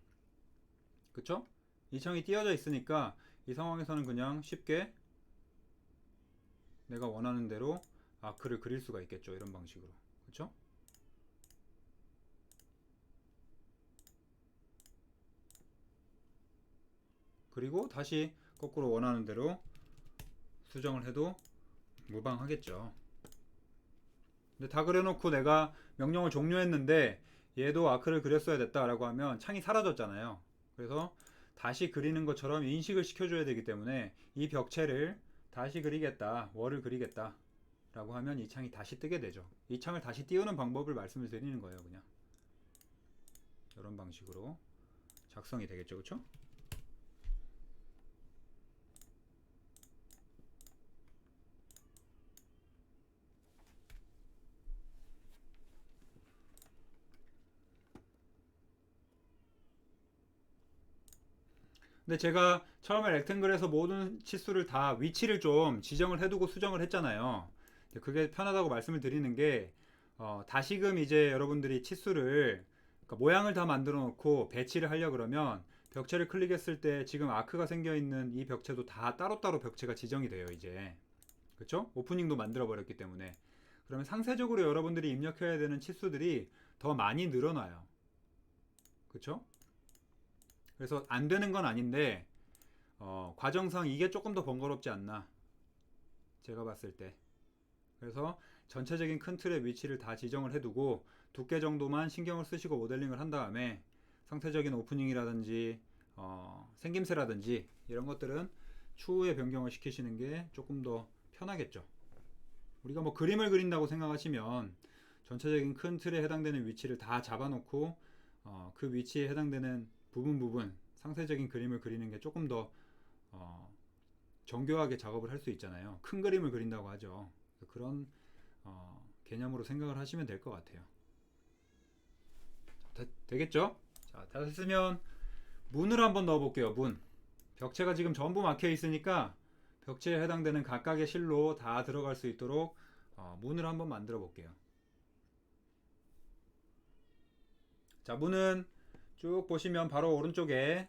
그쵸? 이 창이 띄어져 있으니까 이 상황에서는 그냥 쉽게 내가 원하는 대로 아크를 그릴 수가 있겠죠. 이런 방식으로. 그쵸? 그리고 다시 거꾸로 원하는 대로 수정을 해도 무방하겠죠. 근데 다 그려놓고 내가 명령을 종료했는데 얘도 아크를 그렸어야 됐다라고 하면 창이 사라졌잖아요. 그래서 다시 그리는 것처럼 인식을 시켜줘야 되기 때문에 이 벽체를 다시 그리겠다, 월을 그리겠다 라고 하면 이 창이 다시 뜨게 되죠. 이 창을 다시 띄우는 방법을 말씀을 드리는 거예요. 그냥 이런 방식으로 작성이 되겠죠, 그쵸? 근데 제가 처음에 렉탱글에서 모든 치수를 다 위치를 좀 지정을 해두고 수정을 했잖아요. 그게 편하다고 말씀을 드리는 게 다시금 이제 여러분들이 치수를 그러니까 모양을 다 만들어 놓고 배치를 하려 그러면 벽체를 클릭했을 때 지금 아크가 생겨 있는 이 벽체도 다 따로따로 벽체가 지정이 돼요 이제. 그쵸? 오프닝도 만들어 버렸기 때문에. 그러면 상세적으로 여러분들이 입력해야 되는 치수들이 더 많이 늘어나요. 그쵸? 그래서 안 되는 건 아닌데 과정상 이게 조금 더 번거롭지 않나 제가 봤을 때. 그래서 전체적인 큰 틀의 위치를 다 지정을 해두고 두께 정도만 신경을 쓰시고 모델링을 한 다음에 상세적인 오프닝이라든지 생김새라든지 이런 것들은 추후에 변경을 시키시는 게 조금 더 편하겠죠. 우리가 뭐 그림을 그린다고 생각하시면 전체적인 큰 틀에 해당되는 위치를 다 잡아놓고 그 위치에 해당되는 부분 상세적인 그림을 그리는 게 조금 더 정교하게 작업을 할 수 있잖아요. 큰 그림을 그린다고 하죠. 그런 개념으로 생각을 하시면 될 것 같아요. 되겠죠? 자, 다 됐으면 문을 한번 넣어 볼게요. 문. 벽체가 지금 전부 막혀 있으니까 벽체에 해당되는 각각의 실로 다 들어갈 수 있도록 문을 한번 만들어 볼게요. 자, 문은 쭉 보시면 바로 오른쪽에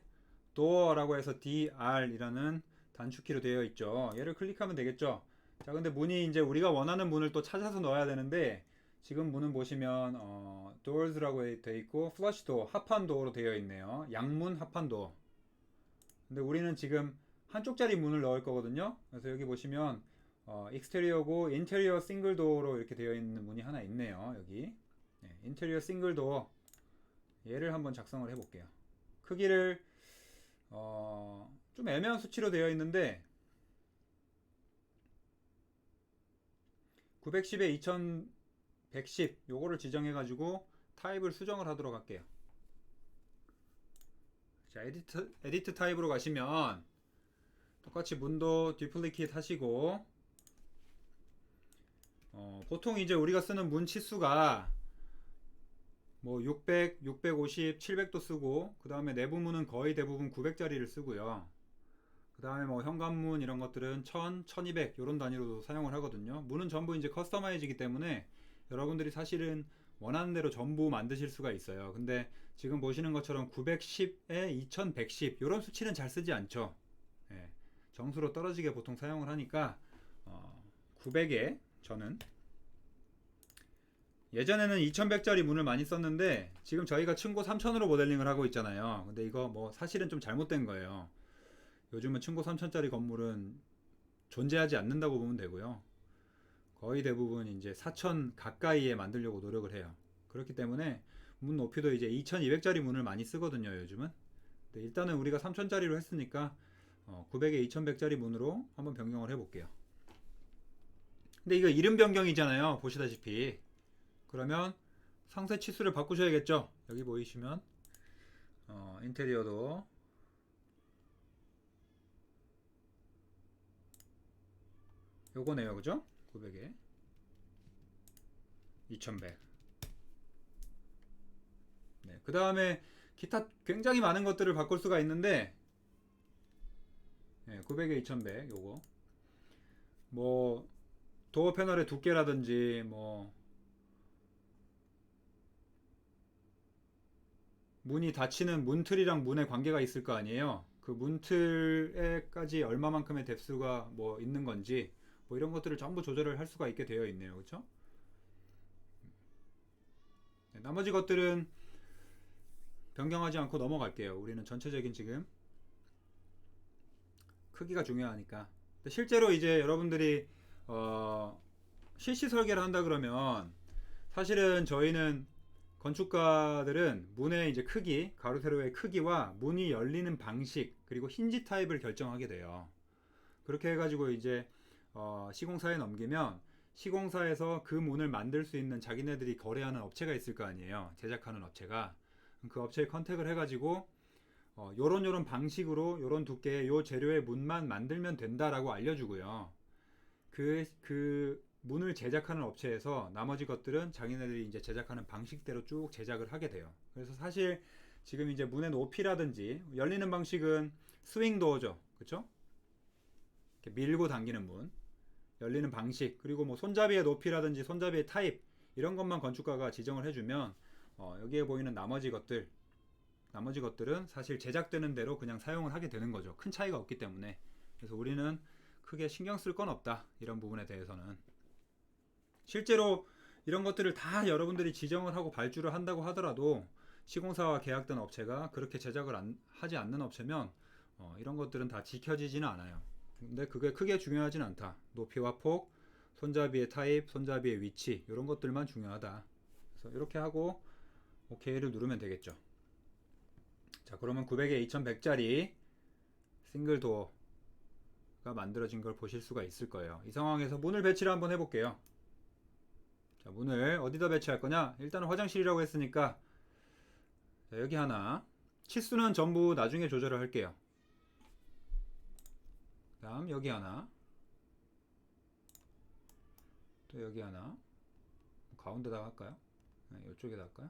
door라고 해서 DR이라는 단축키로 되어 있죠. 얘를 클릭하면 되겠죠. 자, 근데 문이 이제 우리가 원하는 문을 또 찾아서 넣어야 되는데 지금 문은 보시면 doors라고 되어 있고 flush door, 합판 도어로 되어 있네요. 양문 합판 도어. 근데 우리는 지금 한쪽짜리 문을 넣을 거거든요. 그래서 여기 보시면 exterior고 interior single door로 이렇게 되어 있는 문이 하나 있네요. 여기 interior single door 얘를 한번 작성을 해볼게요. 크기를 좀 애매한 수치로 되어 있는데 910에 2110 요거를 지정해 가지고 타입을 수정을 하도록 할게요. 자, 에디트 타입으로 가시면 똑같이 문도 듀플리케이트 하시고 보통 이제 우리가 쓰는 문 치수가 뭐 600, 650, 700도 쓰고 그 다음에 내부문은 거의 대부분 900짜리를 쓰고요. 그 다음에 뭐 현관문 이런 것들은 1000, 1200 이런 단위로도 사용을 하거든요. 문은 전부 이제 커스터마이즈이기 때문에 여러분들이 사실은 원하는 대로 전부 만드실 수가 있어요. 근데 지금 보시는 것처럼 910에 2110 이런 수치는 잘 쓰지 않죠. 예, 정수로 떨어지게 보통 사용을 하니까 900에 저는 예전에는 2100짜리 문을 많이 썼는데 지금 저희가 층고 3000으로 모델링을 하고 있잖아요. 근데 이거 뭐 사실은 좀 잘못된 거예요. 요즘은 층고 3000짜리 건물은 존재하지 않는다고 보면 되고요. 거의 대부분 이제 4000 가까이에 만들려고 노력을 해요. 그렇기 때문에 문 높이도 이제 2200짜리 문을 많이 쓰거든요, 요즘은. 근데 일단은 우리가 3000짜리로 했으니까 900에 2100짜리 문으로 한번 변경을 해볼게요. 근데 이거 이름 변경이잖아요, 보시다시피. 그러면 상세 치수를 바꾸셔야겠죠. 여기 보이시면 인테리어도 요거네요, 그죠? 900에 2100. 네, 그 다음에 기타 굉장히 많은 것들을 바꿀 수가 있는데 900에 2100 요거 뭐 도어 패널의 두께라든지 뭐 문이 닫히는 문틀이랑 문의 관계가 있을 거 아니에요. 그 문틀에까지 얼마만큼의 뎁스가 뭐 있는 건지 뭐 이런 것들을 전부 조절을 할 수가 있게 되어 있네요. 그렇죠? 네, 나머지 것들은 변경하지 않고 넘어갈게요. 우리는 전체적인 지금 크기가 중요하니까. 실제로 이제 여러분들이 실시 설계를 한다 그러면 사실은 저희는 건축가들은 문의 이제 크기, 가로 세로의 크기와 문이 열리는 방식 그리고 힌지 타입을 결정하게 돼요. 그렇게 해가지고 이제 시공사에 넘기면 시공사에서 그 문을 만들 수 있는 자기네들이 거래하는 업체가 있을 거 아니에요. 제작하는 업체가. 그 업체에 컨택을 해가지고 요런 방식으로 요런 두께의 요 재료의 문만 만들면 된다라고 알려주고요. 그 문을 제작하는 업체에서 나머지 것들은 자기네들이 이제 제작하는 방식대로 쭉 제작을 하게 돼요. 그래서 사실 지금 이제 문의 높이라든지 열리는 방식은 스윙 도어죠, 그렇죠? 이렇게 밀고 당기는 문, 열리는 방식, 그리고 뭐 손잡이의 높이라든지 손잡이의 타입 이런 것만 건축가가 지정을 해주면 여기에 보이는 나머지 것들은 사실 제작되는 대로 그냥 사용을 하게 되는 거죠. 큰 차이가 없기 때문에. 그래서 우리는 크게 신경 쓸 건 없다. 이런 부분에 대해서는. 실제로 이런 것들을 다 여러분들이 지정을 하고 발주를 한다고 하더라도 시공사와 계약된 업체가 그렇게 제작을 하지 않는 업체면 이런 것들은 다 지켜지지는 않아요. 근데 그게 크게 중요하진 않다. 높이와 폭, 손잡이의 타입, 손잡이의 위치 이런 것들만 중요하다. 그래서 이렇게 하고 OK를 누르면 되겠죠. 자, 그러면 900에 2100짜리 싱글 도어가 만들어진 걸 보실 수가 있을 거예요. 이 상황에서 문을 배치를 한번 해볼게요. 자, 문을 어디다 배치할 거냐? 일단은 화장실이라고 했으니까 자, 여기 하나. 치수는 전부 나중에 조절을 할게요. 그 다음 여기 하나, 또 여기 하나. 가운데다가 할까요? 네, 이쪽에다 할까요?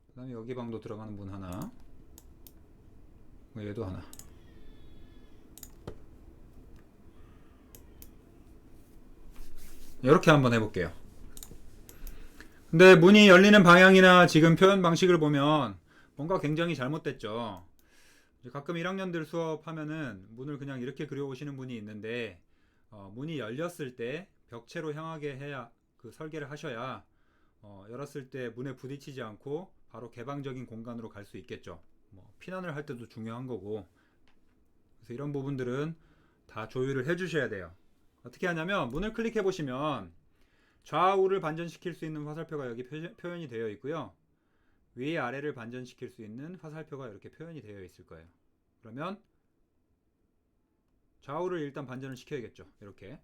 그 다음에 여기 방도 들어가는 문 하나, 얘도 하나. 이렇게 한번 해볼게요. 근데 문이 열리는 방향이나 지금 표현 방식을 보면 뭔가 굉장히 잘못됐죠. 가끔 1학년들 수업하면은 문을 그냥 이렇게 그려오시는 분이 있는데 문이 열렸을 때 벽체로 향하게 해야 그 설계를 하셔야 열었을 때 문에 부딪히지 않고 바로 개방적인 공간으로 갈 수 있겠죠. 뭐 피난을 할 때도 중요한 거고. 그래서 이런 부분들은 다 조율을 해 주셔야 돼요. 어떻게 하냐면 문을 클릭해 보시면 좌우를 반전시킬 수 있는 화살표가 여기 표현이 되어 있고요. 위 아래를 반전시킬 수 있는 화살표가 이렇게 표현이 되어 있을 거예요. 그러면 좌우를 일단 반전을 시켜야겠죠. 이렇게.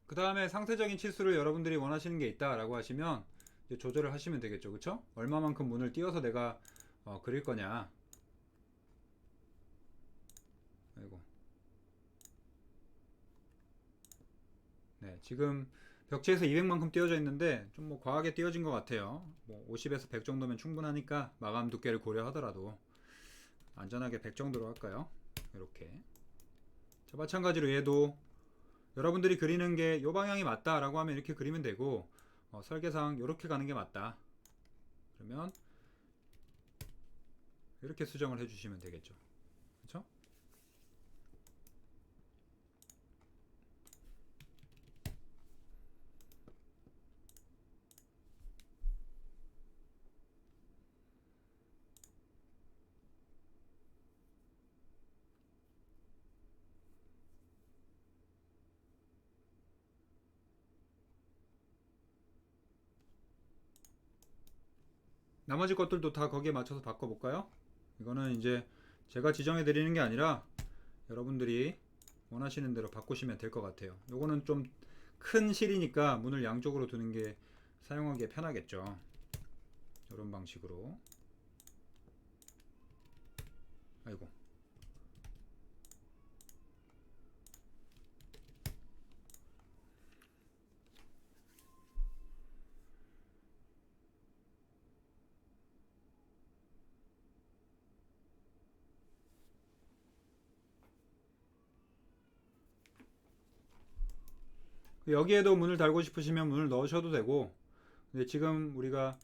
그 다음에 상세적인 치수를 여러분들이 원하시는 게 있다라고 하시면 이제 조절을 하시면 되겠죠. 그쵸? 얼마만큼 문을 띄워서 내가 그릴 거냐. 아이고. 네, 지금 벽체에서 200만큼 띄워져 있는데 좀 뭐 과하게 띄워진 것 같아요. 뭐 50에서 100 정도면 충분하니까 마감 두께를 고려하더라도 안전하게 100 정도로 할까요? 이렇게. 자, 마찬가지로 얘도 여러분들이 그리는 게 이 방향이 맞다라고 하면 이렇게 그리면 되고 설계상 이렇게 가는 게 맞다. 그러면 이렇게 수정을 해주시면 되겠죠. 그렇죠? 나머지 것들도 다 거기에 맞춰서 바꿔볼까요? 이거는 이제 제가 지정해 드리는 게 아니라 여러분들이 원하시는 대로 바꾸시면 될 것 같아요. 요거는 좀 큰 실이니까 문을 양쪽으로 두는 게 사용하기에 편하겠죠. 이런 방식으로. 아이고. 여기에도 문을 달고 싶으시면 문을 넣으셔도 되고, 근데 지금 우리가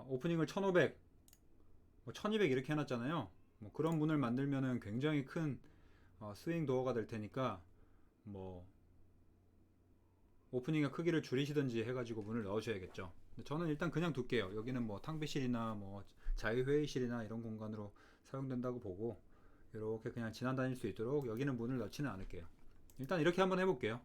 오프닝을 1500, 뭐 1200 이렇게 해놨잖아요. 뭐 그런 문을 만들면은 굉장히 큰 스윙 도어가 될 테니까 뭐 오프닝의 크기를 줄이시든지 해가지고 문을 넣으셔야겠죠. 저는 일단 그냥 둘게요. 여기는 뭐 탕비실이나 뭐 자유회의실이나 이런 공간으로 사용된다고 보고 이렇게 그냥 지나다닐 수 있도록 여기는 문을 넣지는 않을게요. 일단 이렇게 한번 해볼게요.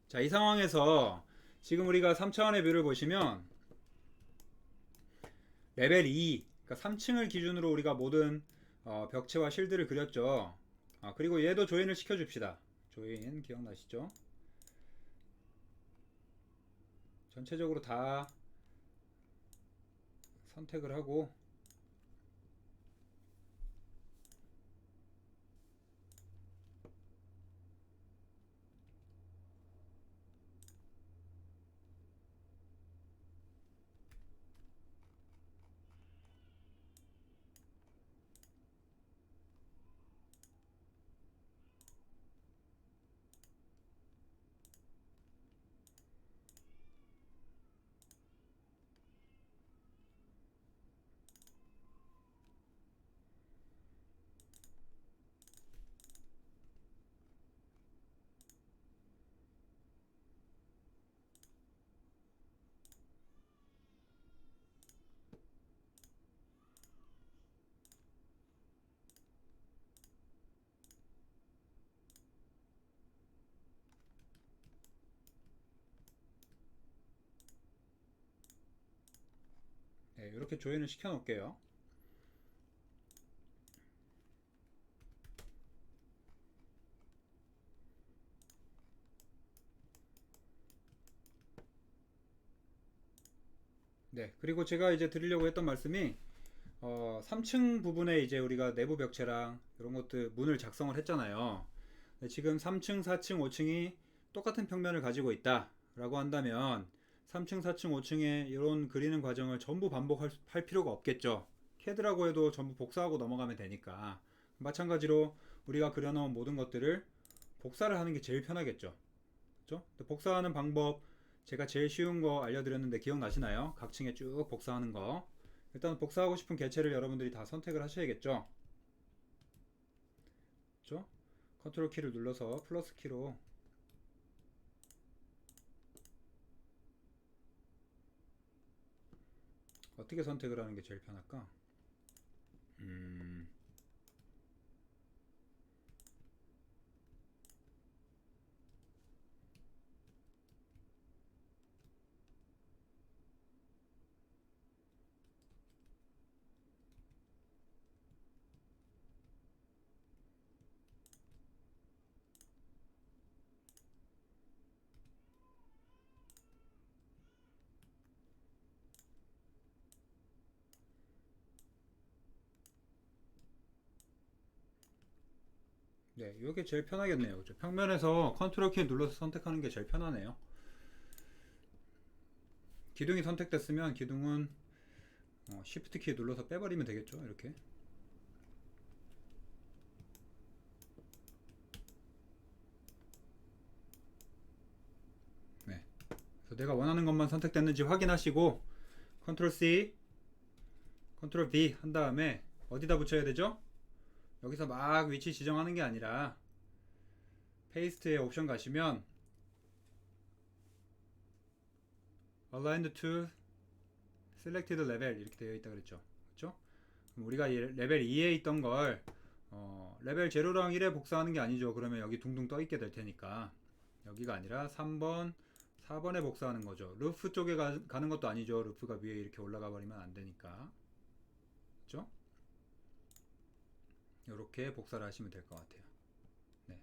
자, 이 상황에서 지금 우리가 3차원의 뷰를 보시면 레벨 2, 그러니까 3층을 기준으로 우리가 모든 벽체와 실드를 그렸죠. 그리고 얘도 조인을 시켜줍시다. 조인 기억나시죠? 전체적으로 다 선택을 하고 네, 이렇게 조인을 시켜 놓을게요. 네, 그리고 제가 이제 드리려고 했던 말씀이 3층 부분에 이제 우리가 내부 벽체랑 이런 것들 문을 작성을 했잖아요. 네, 지금 3층, 4층, 5층이 똑같은 평면을 가지고 있다 라고 한다면 3층, 4층, 5층에 이런 그리는 과정을 전부 반복할 필요가 없겠죠. 캐드라고 해도 전부 복사하고 넘어가면 되니까. 마찬가지로 우리가 그려놓은 모든 것들을 복사를 하는 게 제일 편하겠죠. 그렇죠? 복사하는 방법 제가 제일 쉬운 거 알려드렸는데 기억나시나요? 각 층에 쭉 복사하는 거. 일단 복사하고 싶은 개체를 여러분들이 다 선택을 하셔야겠죠. 그렇죠? 컨트롤 키를 눌러서 플러스 키로 어떻게 선택을 하는 게 제일 편할까? 음, 네, 이게 제일 편하겠네요. 그렇죠? 평면에서 컨트롤 키 눌러서 선택하는 게 제일 편하네요. 기둥이 선택됐으면 기둥은 Shift 키 눌러서 빼버리면 되겠죠. 이렇게. 네. 그래서 내가 원하는 것만 선택됐는지 확인하시고 컨트롤 C, 컨트롤 V 한 다음에 어디다 붙여야 되죠? 여기서 막 위치 지정하는 게 아니라 페이스트에 옵션 가시면 Aligned to Selected Level 이렇게 되어 있다 그랬죠. 그렇죠? 그럼 우리가 레벨 2에 있던 걸 레벨 0랑 1에 복사하는 게 아니죠. 그러면 여기 둥둥 떠 있게 될 테니까 여기가 아니라 3번, 4번에 복사하는 거죠. 루프 쪽에 가는 것도 아니죠. 루프가 위에 이렇게 올라가 버리면 안 되니까. 그렇죠? 이렇게 복사를 하시면 될 것 같아요. 네.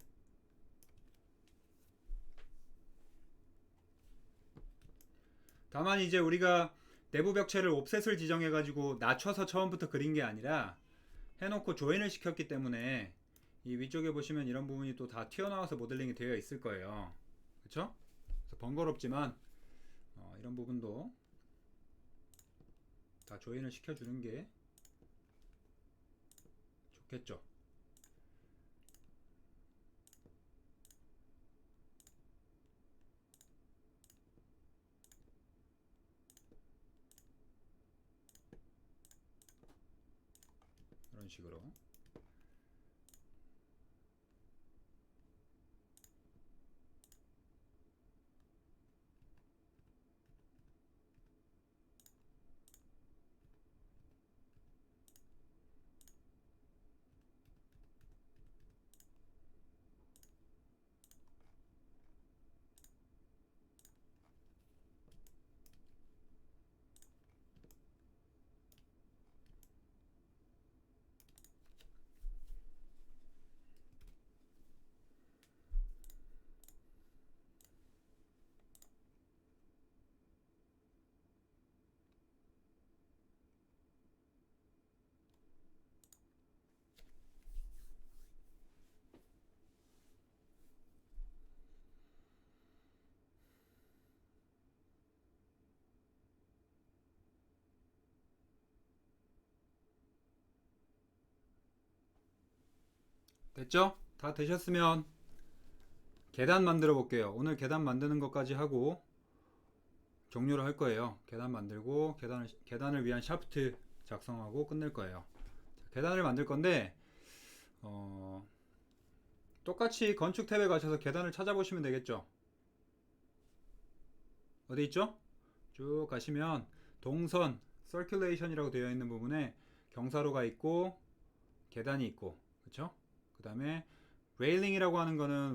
다만 이제 우리가 내부 벽체를 옵셋을 지정해 가지고 낮춰서 처음부터 그린 게 아니라 해놓고 조인을 시켰기 때문에 이 위쪽에 보시면 이런 부분이 또 다 튀어나와서 모델링이 되어 있을 거예요. 그렇죠? 그래서 번거롭지만 이런 부분도 다 조인을 시켜주는 게 좋겠죠. 이런 식으로. 됐죠? 다 되셨으면 계단 만들어 볼게요. 오늘 계단 만드는 것까지 하고 종료를 할 거예요. 계단 만들고 계단을 위한 샤프트 작성하고 끝낼 거예요. 자, 계단을 만들 건데 똑같이 건축 탭에 가셔서 계단을 찾아보시면 되겠죠. 어디 있죠? 쭉 가시면 동선 circulation이라고 되어 있는 부분에 경사로가 있고 계단이 있고, 그쵸? 그 다음에 레일링이라고 하는 거는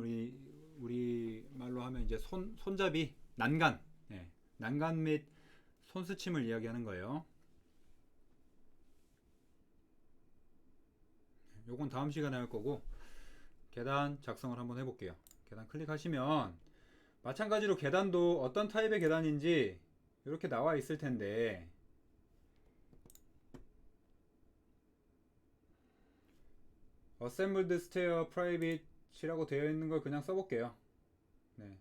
우리 말로 하면 이제 손잡이, 난간, 예, 난간 및 손수침을 이야기하는 거예요. 요건 다음 시간에 할 거고, 계단 작성을 한번 해볼게요. 계단 클릭하시면 마찬가지로 계단도 어떤 타입의 계단인지 이렇게 나와 있을 텐데, Assembled Stair Private이라고 되어 있는 걸 그냥 써볼게요. 네.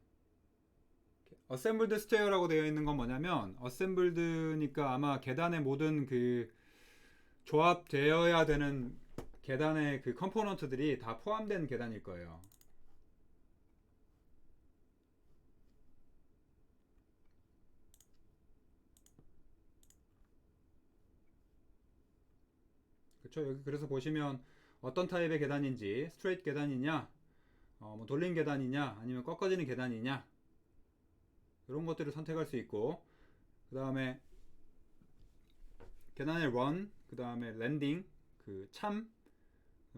Assembled Stair라고 되어 있는 건 뭐냐면, Assembled니까 아마 계단의 모든 그 조합되어야 되는 계단의 그 컴포넌트들이 다 포함된 계단일 거예요. 그쵸? 여기 그래서 보시면 어떤 타입의 계단인지, 스트레이트 계단이냐, 뭐 돌린 계단이냐, 아니면 꺾어지는 계단이냐, 이런 것들을 선택할 수 있고, 그 다음에 계단의 run, 그 다음에 랜딩, 그 참,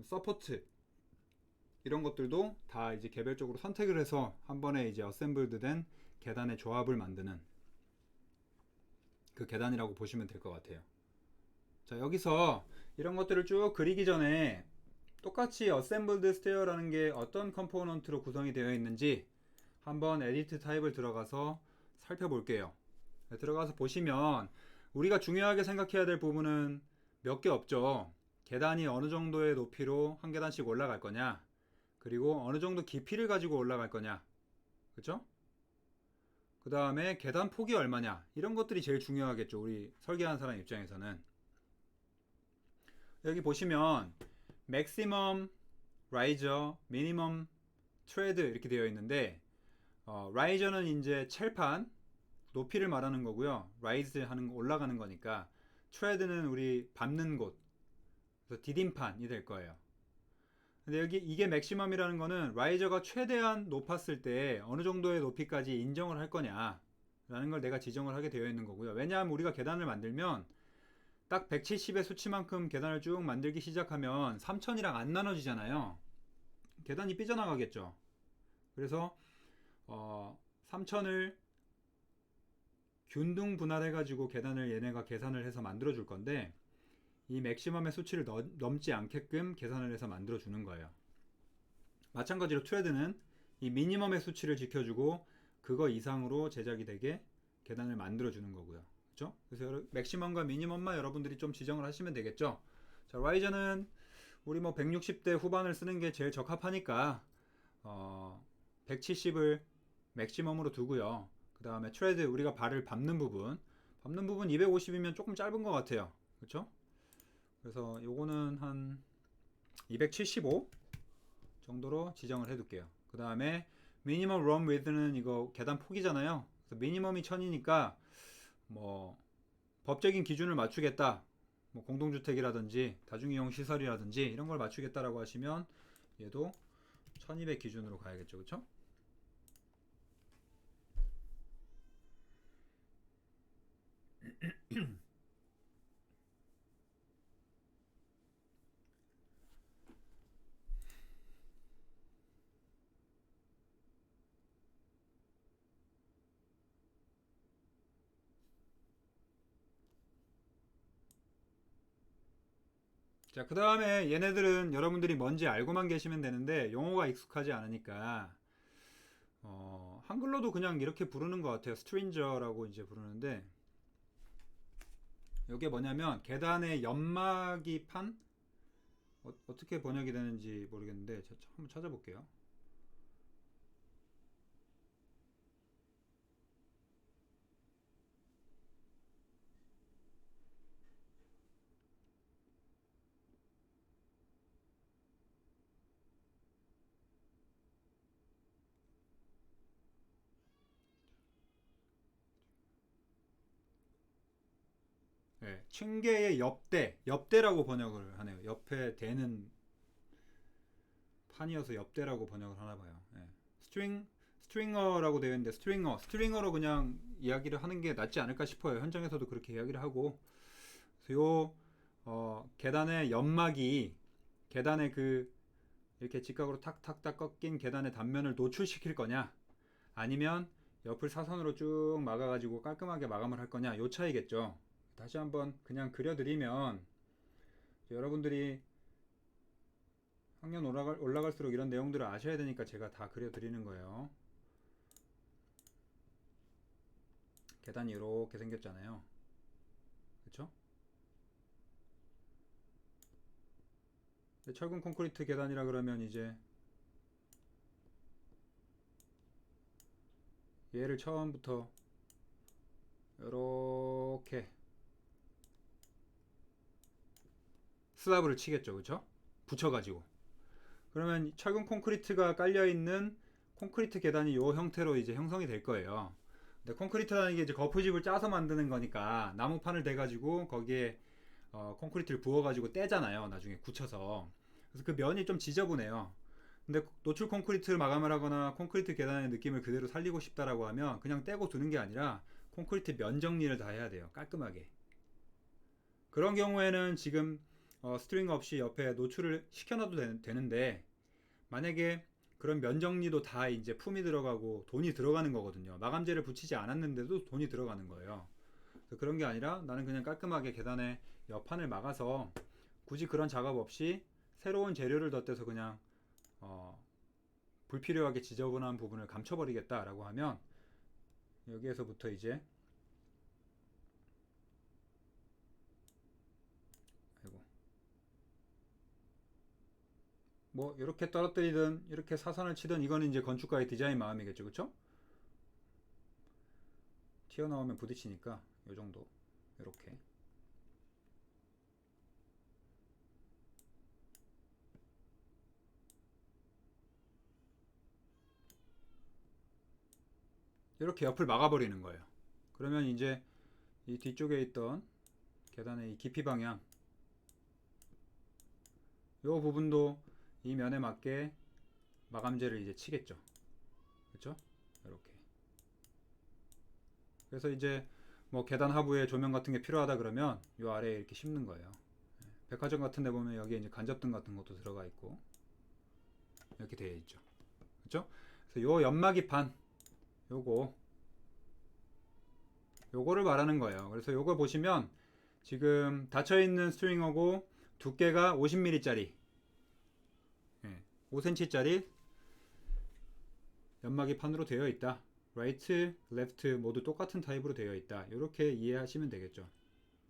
서포트, 이런 것들도 다 이제 개별적으로 선택을 해서 한 번에 이제 어셈블드 된 계단의 조합을 만드는 그 계단이라고 보시면 될 것 같아요. 자, 여기서 이런 것들을 쭉 그리기 전에 똑같이 assembled stair라는 게 어떤 컴포넌트로 구성이 되어 있는지 한번 에디트 타입을 들어가서 살펴볼게요. 들어가서 보시면 우리가 중요하게 생각해야 될 부분은 몇 개 없죠. 계단이 어느 정도의 높이로 한 계단씩 올라갈 거냐, 그리고 어느 정도 깊이를 가지고 올라갈 거냐, 그쵸? 그 다음에 계단 폭이 얼마냐, 이런 것들이 제일 중요하겠죠. 우리 설계하는 사람 입장에서는. 여기 보시면 maximum riser, minimum tread 이렇게 되어 있는데, riser는 이제 첼판 높이를 말하는 거고요. rise 하는 거, 올라가는 거니까. tread는 우리 밟는 곳, 그래서 디딤판이 될 거예요. 근데 여기 이게 맥시멈이라는 거는 라이저가 최대한 높았을 때 어느 정도의 높이까지 인정을 할 거냐 라는 걸 내가 지정을 하게 되어 있는 거고요. 왜냐하면 우리가 계단을 만들면 딱 170의 수치만큼 계단을 쭉 만들기 시작하면 3000이랑 안 나눠지잖아요. 계단이 삐져나가겠죠. 그래서 3000을 균등 분할해 가지고 계단을 얘네가 계산을 해서 만들어 줄 건데, 이 맥시멈의 수치를 넘지 않게끔 계산을 해서 만들어 주는 거예요. 마찬가지로 트레드는 이 미니멈의 수치를 지켜주고 그거 이상으로 제작이 되게 계단을 만들어 주는 거고요. 그렇죠? 그래서 맥시멈과 미니멈만 여러분들이 좀 지정을 하시면 되겠죠. 자, 라이저는 우리 뭐 160대 후반을 쓰는 게 제일 적합하니까 170을 맥시멈으로 두고요. 그 다음에 트레드, 우리가 발을 밟는 부분 250이면 조금 짧은 것 같아요. 그렇죠? 그래서 요거는 한 275 정도로 지정을 해둘게요. 그 다음에 미니멈 런 위드는 이거 계단 폭이잖아요. 그래서 미니멈이 1000이니까 뭐 법적인 기준을 맞추겠다, 뭐 공동주택이라든지 다중이용 시설이라든지 이런 걸 맞추겠다라고 하시면 얘도 1200 기준으로 가야겠죠. 그쵸? 자, 그 다음에 얘네들은 여러분들이 뭔지 알고만 계시면 되는데 용어가 익숙하지 않으니까 한글로도 그냥 이렇게 부르는 것 같아요. 스트린저라고 이제 부르는데 이게 뭐냐면 계단의 연막이 판 어떻게 번역이 되는지 모르겠는데 한번 찾아볼게요. 네, 층계의 옆대라고 번역을 하네요. 옆에 대는 판이어서 옆대라고 번역을 하나 봐요. 네. 스트링어라고 되어 있는데 스트링어로 그냥 이야기를 하는 게 낫지 않을까 싶어요. 현장에서도 그렇게 이야기를 하고. 그래서 요 계단의 연막이 계단의 그 이렇게 직각으로 탁탁탁 꺾인 계단의 단면을 노출시킬 거냐, 아니면 옆을 사선으로 쭉 막아가지고 깔끔하게 마감을 할 거냐, 요 차이겠죠. 다시 한번 그냥 그려드리면 여러분들이 학년 올라갈수록 이런 내용들을 아셔야 되니까 제가 다 그려드리는 거예요. 계단이 이렇게 생겼잖아요. 그쵸? 철근 콘크리트 계단이라 그러면 이제 얘를 처음부터 이렇게 슬라브를 치겠죠. 그쵸? 붙여가지고. 그러면 철근 콘크리트가 깔려있는 콘크리트 계단이 이 형태로 이제 형성이 될 거예요. 근데 콘크리트라는 게 이제 거푸집을 짜서 만드는 거니까 나무판을 대가지고 거기에 콘크리트를 부어가지고 떼잖아요. 나중에 굳혀서. 그래서 그 면이 좀 지저분해요. 근데 노출 콘크리트를 마감을 하거나 콘크리트 계단의 느낌을 그대로 살리고 싶다라고 하면 그냥 떼고 두는 게 아니라 콘크리트 면 정리를 다 해야 돼요. 깔끔하게. 그런 경우에는 지금 스트링 없이 옆에 노출을 시켜놔도 되는데, 만약에 그런 면 정리도 다 이제 품이 들어가고 돈이 들어가는 거거든요. 마감재를 붙이지 않았는데도 돈이 들어가는 거예요. 그런 게 아니라 나는 그냥 깔끔하게 계단에 옆판을 막아서 굳이 그런 작업 없이 새로운 재료를 덧대서 그냥 불필요하게 지저분한 부분을 감춰버리겠다라고 하면 여기에서부터 이제 아이고, 뭐 이렇게 떨어뜨리든 이렇게 사선을 치든 이거는 이제 건축가의 디자인 마음이겠죠. 그쵸? 튀어나오면 부딪히니까 요 정도 이렇게 이렇게 옆을 막아버리는 거예요. 그러면 이제 이 뒤쪽에 있던 계단의 이 깊이 방향 요 부분도 이 면에 맞게 마감재를 이제 치겠죠. 그렇죠? 이렇게. 그래서 이제 뭐 계단 하부에 조명 같은 게 필요하다 그러면 요 아래에 이렇게 심는 거예요. 백화점 같은 데 보면 여기에 이제 간접등 같은 것도 들어가 있고 이렇게 되어 있죠. 그렇죠? 그래서 요 연마기판 요거 요거를 말하는 거예요. 그래서 요거 보시면 지금 닫혀 있는 스트링어고 두께가 50mm짜리 5cm짜리 연마기판으로 되어 있다. 라이트, 레프트 모두 똑같은 타입으로 되어 있다. 이렇게 이해하시면 되겠죠.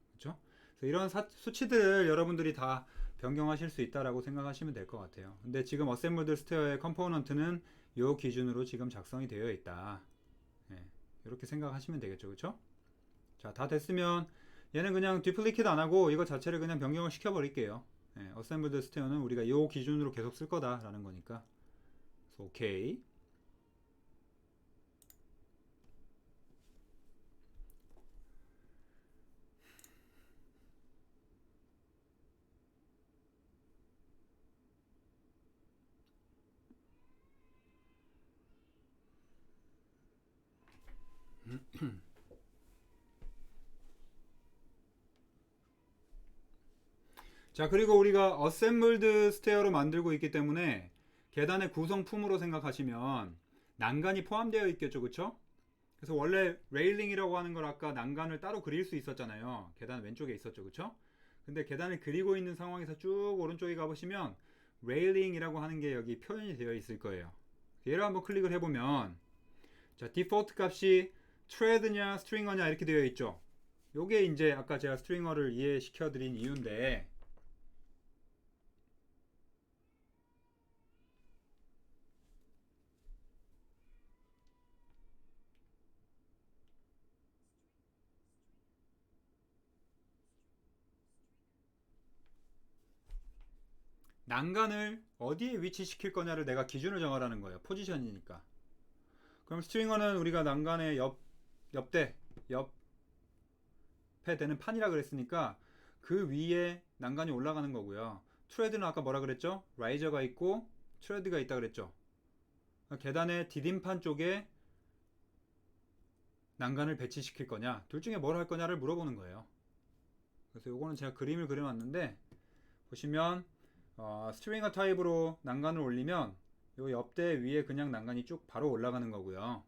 그렇죠? 그래서 이런 수치들을 여러분들이 다 변경하실 수 있다라고 생각하시면 될 것 같아요. 근데 지금 어셈블드 스테어의 컴포넌트는 이 기준으로 지금 작성이 되어 있다. 이렇게 생각하시면 되겠죠. 그렇죠? 자, 다 됐으면 얘는 그냥 디플리킷 안 하고 이거 자체를 그냥 변경을 시켜 버릴게요. 어셈블드 스테어는 우리가 이 기준으로 계속 쓸 거다라는 거니까. 그래서 오케이. 자, 그리고 우리가 어셈블드 스테어로 만들고 있기 때문에 계단의 구성품으로 생각하시면 난간이 포함되어 있겠죠, 그쵸? 그래서 원래 레일링이라고 하는 걸 아까 난간을 따로 그릴 수 있었잖아요. 계단 왼쪽에 있었죠, 그쵸? 근데 계단을 그리고 있는 상황에서 쭉 오른쪽에 가보시면 레일링이라고 하는 게 여기 표현이 되어 있을 거예요. 얘를 한번 클릭을 해보면, 자, 디폴트 값이 트레드냐 스트링어냐 이렇게 되어 있죠. 요게 이제 아까 제가 스트링어를 이해시켜 드린 이유인데, 난간을 어디에 위치시킬 거냐를 내가 기준을 정하라는 거예요. 포지션이니까. 그럼 스트링어는 우리가 난간의 옆대, 옆에 되는 판이라 그랬으니까 그 위에 난간이 올라가는 거고요. 트레드는 아까 뭐라 그랬죠? 라이저가 있고 트레드가 있다 그랬죠. 계단의 디딤판 쪽에 난간을 배치시킬 거냐, 둘 중에 뭘 할 거냐를 물어보는 거예요. 그래서 요거는 제가 그림을 그려놨는데 보시면 스트링어 타입으로 난간을 올리면 요 옆대 위에 그냥 난간이 쭉 바로 올라가는 거고요.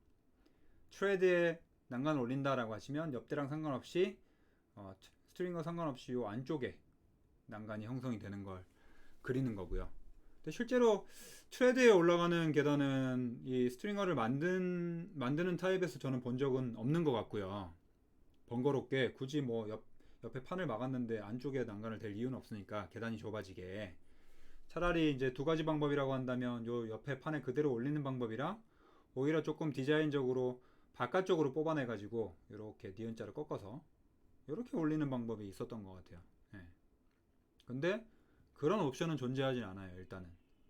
트레드에 난간을 올린다라고 하시면 옆대랑 상관없이 스트링어 상관없이 요 안쪽에 난간이 형성이 되는 걸 그리는 거고요. 근데 실제로 트레드에 올라가는 계단은 이 스트링어를 만드는 타입에서 저는 본 적은 없는 것 같고요. 번거롭게 굳이 뭐 옆에 판을 막았는데 안쪽에 난간을 댈 이유는 없으니까 계단이 좁아지게 차라리 이제 두 가지 방법이라고 한다면 요 옆에 판에 그대로 올리는 방법이랑 오히려 조금 디자인적으로 바깥쪽으로 뽑아내 가지고 이렇게 니은자를 꺾어서 이렇게 올리는 방법이 있었던 것 같아요. 예. 근데 그런 옵션은 존재하진 않아요, 일단은.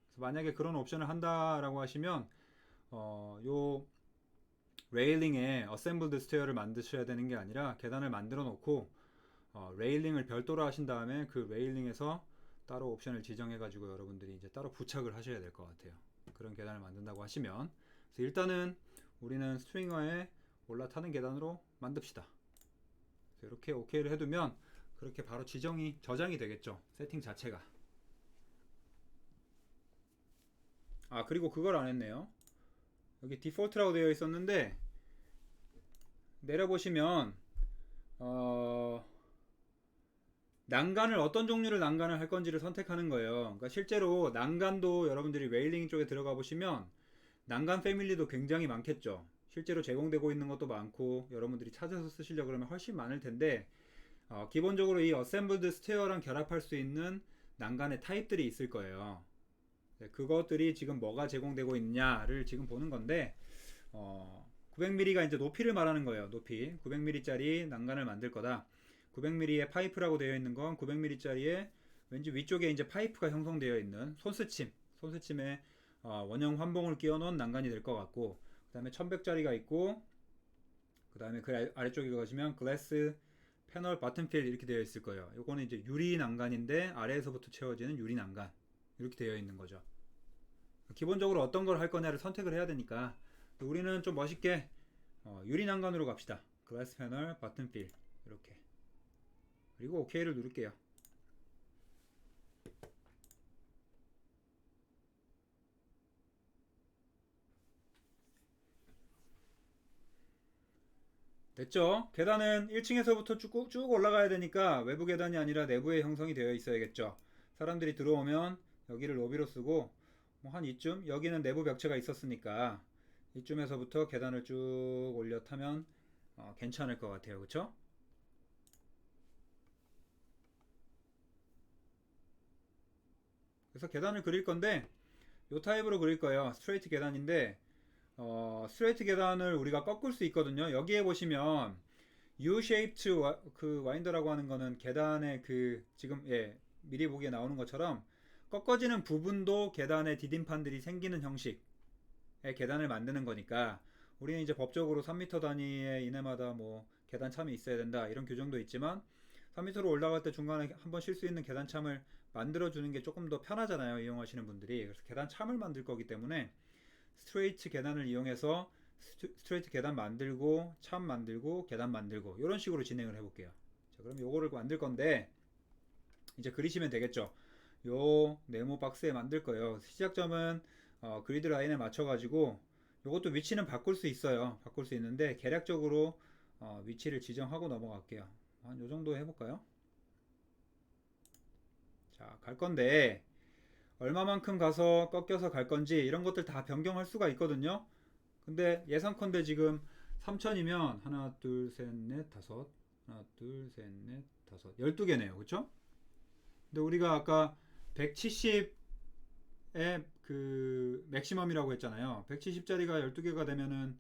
그래서 만약에 그런 옵션을 한다라고 하시면 요 레일링에 어셈블드 스테어를 만드셔야 되는 게 아니라 계단을 만들어 놓고 레일링을 별도로 하신 다음에 그 레일링에서 따로 옵션을 지정해 가지고 여러분들이 이제 따로 부착을 하셔야 될 것 같아요. 그런 계단을 만든다고 하시면. 그래서 일단은 우리는 스트링어에 올라타는 계단으로 만듭시다. 이렇게 OK를 해두면 그렇게 바로 저장이 되겠죠, 세팅 자체가. 아, 그리고 그걸 안 했네요. 여기 디폴트라고 되어 있었는데 내려보시면 난간을 어떤 종류를 난간을 할 건지를 선택하는 거예요. 그러니까 실제로 난간도 여러분들이 레일링 쪽에 들어가 보시면 난간 패밀리도 굉장히 많겠죠. 실제로 제공되고 있는 것도 많고 여러분들이 찾아서 쓰시려고 그러면 훨씬 많을 텐데 기본적으로 이 어셈블드 스테어랑 결합할 수 있는 난간의 타입들이 있을 거예요. 그것들이 지금 뭐가 제공되고 있냐를 지금 보는 건데 900mm가 이제 높이를 말하는 거예요. 높이 900mm짜리 난간을 만들 거다. 900mm의 파이프라고 되어 있는 건 900mm짜리에 왠지 위쪽에 이제 파이프가 형성되어 있는 손스침에 원형 환봉을 끼워 놓은 난간이 될 것 같고, 그 다음에 1100짜리가 있고, 그 다음에 그 아래쪽에 가시면 글래스 패널 버튼필 이렇게 되어 있을 거예요. 요거는 이제 유리 난간인데 아래에서부터 채워지는 유리 난간 이렇게 되어 있는 거죠. 기본적으로 어떤 걸 할 거냐를 선택을 해야 되니까 우리는 좀 멋있게 유리 난간으로 갑시다. 글래스 패널 버튼필 이렇게, 그리고 OK를 누를게요. 됐죠? 계단은 1층에서부터 쭉 올라가야 되니까 외부 계단이 아니라 내부에 형성이 되어 있어야겠죠. 사람들이 들어오면 여기를 로비로 쓰고 한 이쯤, 여기는 내부 벽체가 있었으니까 이쯤에서부터 계단을 쭉 올려 타면 괜찮을 것 같아요. 그쵸? 그래서 계단을 그릴 건데 요 타입으로 그릴 거예요. 스트레이트 계단인데 스트레이트 계단을 우리가 꺾을 수 있거든요. 여기에 보시면 U-shaped 그 와인더라고 하는 거는 계단의 그 지금 미리 보기에 나오는 것처럼 꺾어지는 부분도 계단의 디딤판들이 생기는 형식의 계단을 만드는 거니까 우리는 이제 법적으로 3m 단위의 이내마다 뭐 계단 참이 있어야 된다 이런 규정도 있지만 3m로 올라갈 때 중간에 한번 쉴 수 있는 계단 참을 만들어 주는 게 조금 더 편하잖아요, 이용하시는 분들이. 그래서 계단 참을 만들 거기 때문에 스트레이트 계단을 이용해서 스트레이트 계단 만들고 참 만들고 계단 만들고 이런 식으로 진행을 해볼게요. 자, 그럼 요거를 만들 건데 이제 그리시면 되겠죠. 요 네모 박스에 만들 거예요. 시작점은 그리드 라인에 맞춰 가지고 요것도 위치는 바꿀 수 있어요. 바꿀 수 있는데 계략적으로 위치를 지정하고 넘어갈게요. 한 요 정도 해볼까요? 자, 갈 건데 얼마만큼 가서 꺾여서 갈 건지 이런 것들 다 변경할 수가 있거든요. 근데 예상컨대 지금 3000이면 하나 둘 셋 넷 다섯 하나 둘 셋 넷 다섯 12개네요. 그쵸? 근데 우리가 아까 170에 그 맥시멈이라고 했잖아요. 170짜리가 12개가 되면은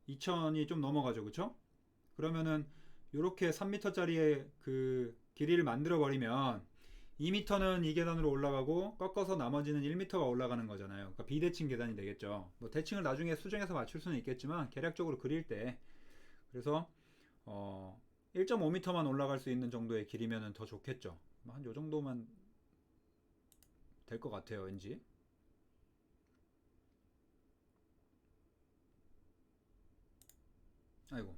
2000이 좀 넘어가죠. 그쵸? 그러면은 요렇게 3m짜리의 그 길이를 만들어 버리면 2m는 이 계단으로 올라가고 꺾어서 나머지는 1m가 올라가는 거잖아요. 그러니까 비대칭 계단이 되겠죠. 뭐 대칭을 나중에 수정해서 맞출 수는 있겠지만 계략적으로 그릴 때 그래서 1.5m만 올라갈 수 있는 정도의 길이면 더 좋겠죠. 한 요 정도만 될 것 같아요. 왠지. 아이고.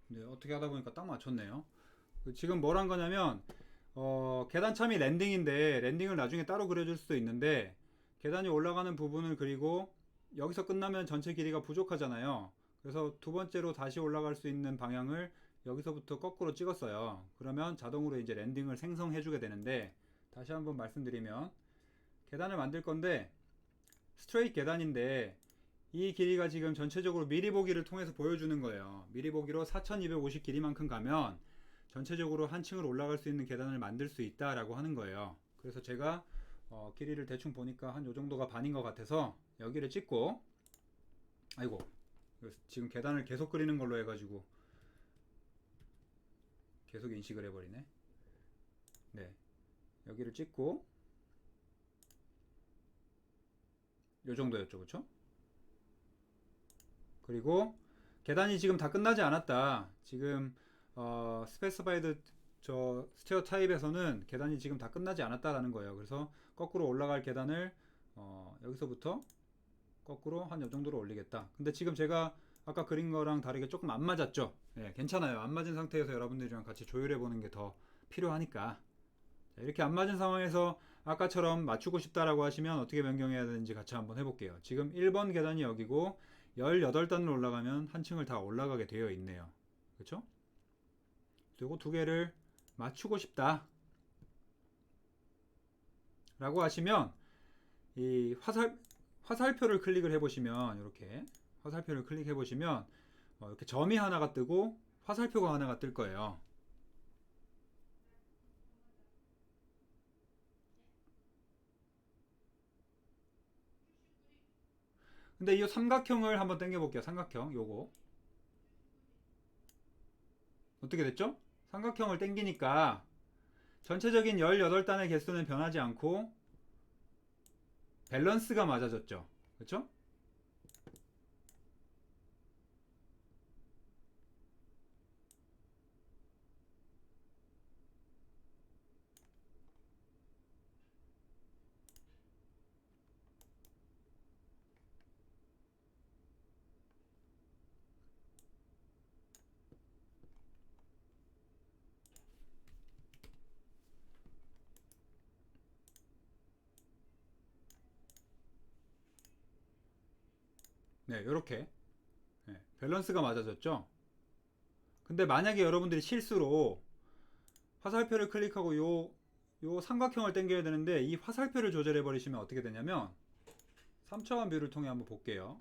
네, 어떻게 하다 보니까 딱 맞췄네요. 지금 뭘 한 거냐면 계단 참이 랜딩인데 랜딩을 나중에 따로 그려줄 수도 있는데 계단이 올라가는 부분을 그리고 여기서 끝나면 전체 길이가 부족하잖아요. 그래서 두 번째로 다시 올라갈 수 있는 방향을 여기서부터 거꾸로 찍었어요. 그러면 자동으로 이제 랜딩을 생성해 주게 되는데 다시 한번 말씀드리면 계단을 만들 건데 스트레이트 계단인데 이 길이가 지금 전체적으로 미리 보기를 통해서 보여주는 거예요. 미리 보기로 4250 길이만큼 가면 전체적으로 한 층을 올라갈 수 있는 계단을 만들 수 있다라고 하는 거예요. 그래서 제가 길이를 대충 보니까 한 요 정도가 반인 것 같아서 여기를 찍고 아이고 지금 계단을 계속 그리는 걸로 해가지고 계속 인식을 해버리네. 네, 여기를 찍고 요 정도였죠, 그쵸? 그리고 계단이 지금 다 끝나지 않았다. 지금 스페시파이드 저 스테어 타입에서는 계단이 지금 다 끝나지 않았다라는 거예요. 그래서 거꾸로 올라갈 계단을 여기서부터 거꾸로 한 요 정도로 올리겠다. 근데 지금 제가 아까 그린 거랑 다르게 조금 안 맞았죠? 네, 괜찮아요. 안 맞은 상태에서 여러분들이랑 같이 조율해 보는 게 더 필요하니까. 자, 이렇게 안 맞은 상황에서 아까처럼 맞추고 싶다라고 하시면 어떻게 변경해야 되는지 같이 한번 해볼게요. 지금 1번 계단이 여기고 18단을 올라가면 한 층을 다 올라가게 되어 있네요. 그렇죠? 그리고 두 개를 맞추고 싶다 라고 하시면 이 화살표를 클릭을 해보시면 이렇게 화살표를 클릭해 보시면 이렇게 점이 하나가 뜨고 화살표가 하나가 뜰 거예요. 근데 이 삼각형을 한번 당겨 볼게요. 삼각형 요거 어떻게 됐죠? 삼각형을 당기니까 전체적인 18단의 개수는 변하지 않고 밸런스가 맞아졌죠. 그렇죠? 네, 이렇게 네, 밸런스가 맞아졌죠. 근데 만약에 여러분들이 실수로 화살표를 클릭하고 요 삼각형을 당겨야 되는데 이 화살표를 조절해 버리시면 어떻게 되냐면 3차원 뷰를 통해 한번 볼게요.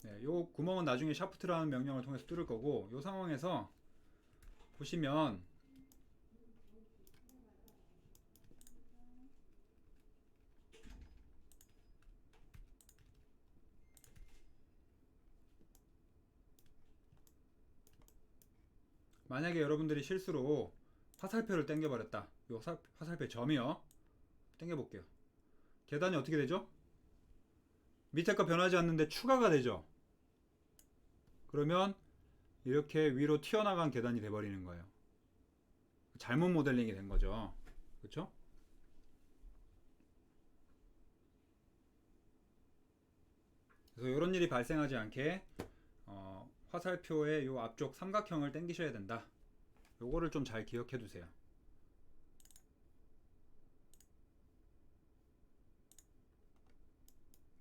네, 요 구멍은 나중에 샤프트라는 명령을 통해서 뚫을 거고, 요 상황에서 보시면 만약에 여러분들이 실수로 화살표를 당겨버렸다. 요 화살표 점이요. 당겨볼게요. 계단이 어떻게 되죠? 밑에 거 변하지 않는데 추가가 되죠. 그러면 이렇게 위로 튀어나간 계단이 돼버리는 거예요. 잘못 모델링이 된 거죠. 그렇죠? 그래서 이런 일이 발생하지 않게 화살표의 요 앞쪽 삼각형을 당기셔야 된다. 요거를 좀 잘 기억해 두세요.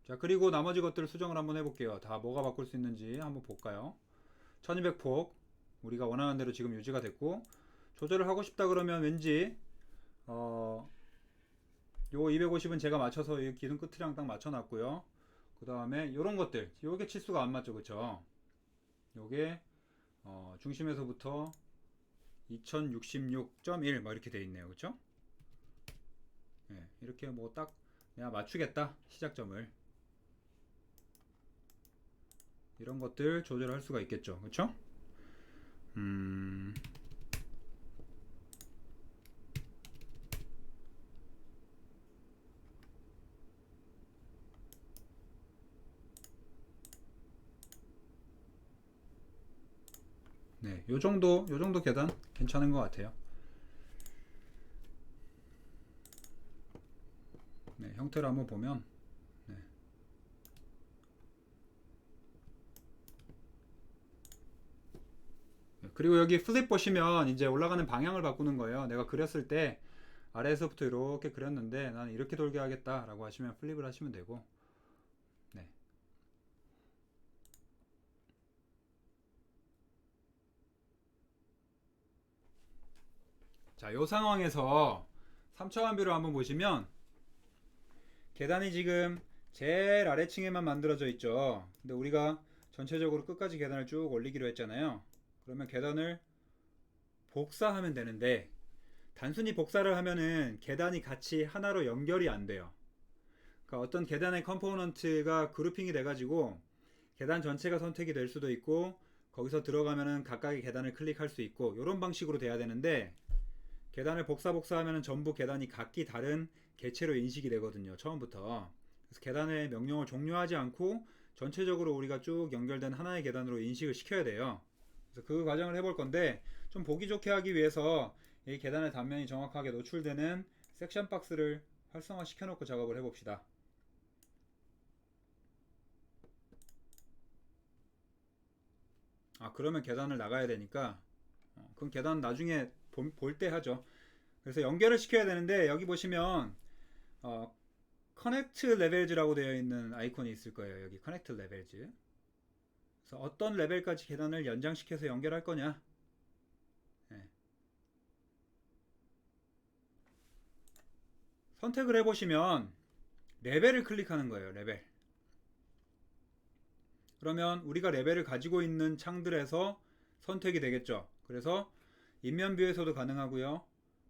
자, 그리고 나머지 것들을 수정을 한번 해볼게요. 다 뭐가 바꿀 수 있는지 한번 볼까요? 1200폭 우리가 원하는 대로 지금 유지가 됐고, 조절을 하고 싶다 그러면 왠지 요 250은 제가 맞춰서 이 기둥 끝이랑 딱 맞춰놨고요. 그 다음에 요런 것들, 요게 치수가 안 맞죠, 그쵸? 요게 중심에서부터 2066.1 뭐 이렇게 돼 있네요, 그쵸? 네, 이렇게 뭐 딱 내가 맞추겠다, 시작점을. 이런 것들 조절할 수가 있겠죠, 그쵸? 네, 요 정도 계단 괜찮은 것 같아요. 네, 형태를 한번 보면, 네. 그리고 여기 플립 보시면 이제 올라가는 방향을 바꾸는 거예요. 내가 그렸을 때 아래에서부터 이렇게 그렸는데 나는 이렇게 돌게 하겠다 라고 하시면 플립을 하시면 되고. 네. 자, 요 상황에서 3차원 뷰를 한번 보시면 계단이 지금 제일 아래층에만 만들어져 있죠. 근데 우리가 전체적으로 끝까지 계단을 쭉 올리기로 했잖아요. 그러면 계단을 복사하면 되는데, 단순히 복사를 하면은 계단이 같이 하나로 연결이 안 돼요. 그러니까 어떤 계단의 컴포넌트가 그룹핑이 돼가지고 계단 전체가 선택이 될 수도 있고, 거기서 들어가면은 각각의 계단을 클릭할 수 있고, 이런 방식으로 돼야 되는데, 계단을 복사하면은 전부 계단이 각기 다른 개체로 인식이 되거든요, 처음부터. 그래서 계단의 명령을 종료하지 않고 전체적으로 우리가 쭉 연결된 하나의 계단으로 인식을 시켜야 돼요. 그래서 그 과정을 해볼 건데, 좀 보기 좋게 하기 위해서 이 계단의 단면이 정확하게 노출되는 섹션 박스를 활성화 시켜놓고 작업을 해봅시다. 그러면 계단을 나가야 되니까, 그럼 계단 나중에 볼 때 하죠. 그래서 연결을 시켜야 되는데, 여기 보시면 커넥트 레벨즈라고 되어 있는 아이콘이 있을 거예요. 여기 커넥트 레벨즈. 그래서 어떤 레벨까지 계단을 연장시켜서 연결할 거냐. 네. 선택을 해보시면 레벨을 클릭하는 거예요. 레벨. 그러면 우리가 레벨을 가지고 있는 창들에서 선택이 되겠죠. 그래서 인면 뷰에서도 가능하고요,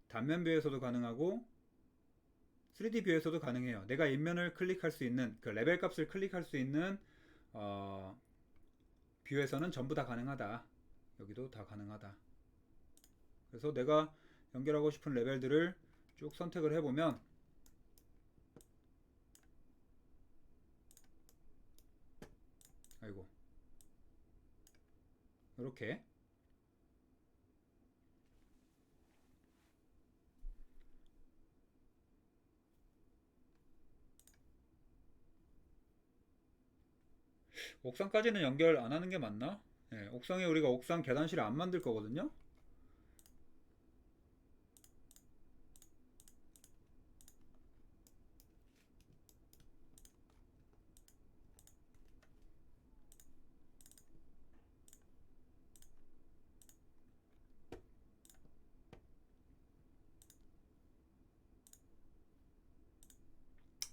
단면 뷰에서도 가능하고 3D 뷰에서도 가능해요. 내가 인면을 클릭할 수 있는, 그 레벨 값을 클릭할 수 있는 뷰에서는 전부 다 가능하다. 여기도 다 가능하다. 그래서 내가 연결하고 싶은 레벨들을 쭉 선택을 해보면, 아이고, 이렇게 옥상까지는 연결 안 하는 게 맞나? 네, 옥상에 우리가 옥상 계단실을 안 만들 거거든요.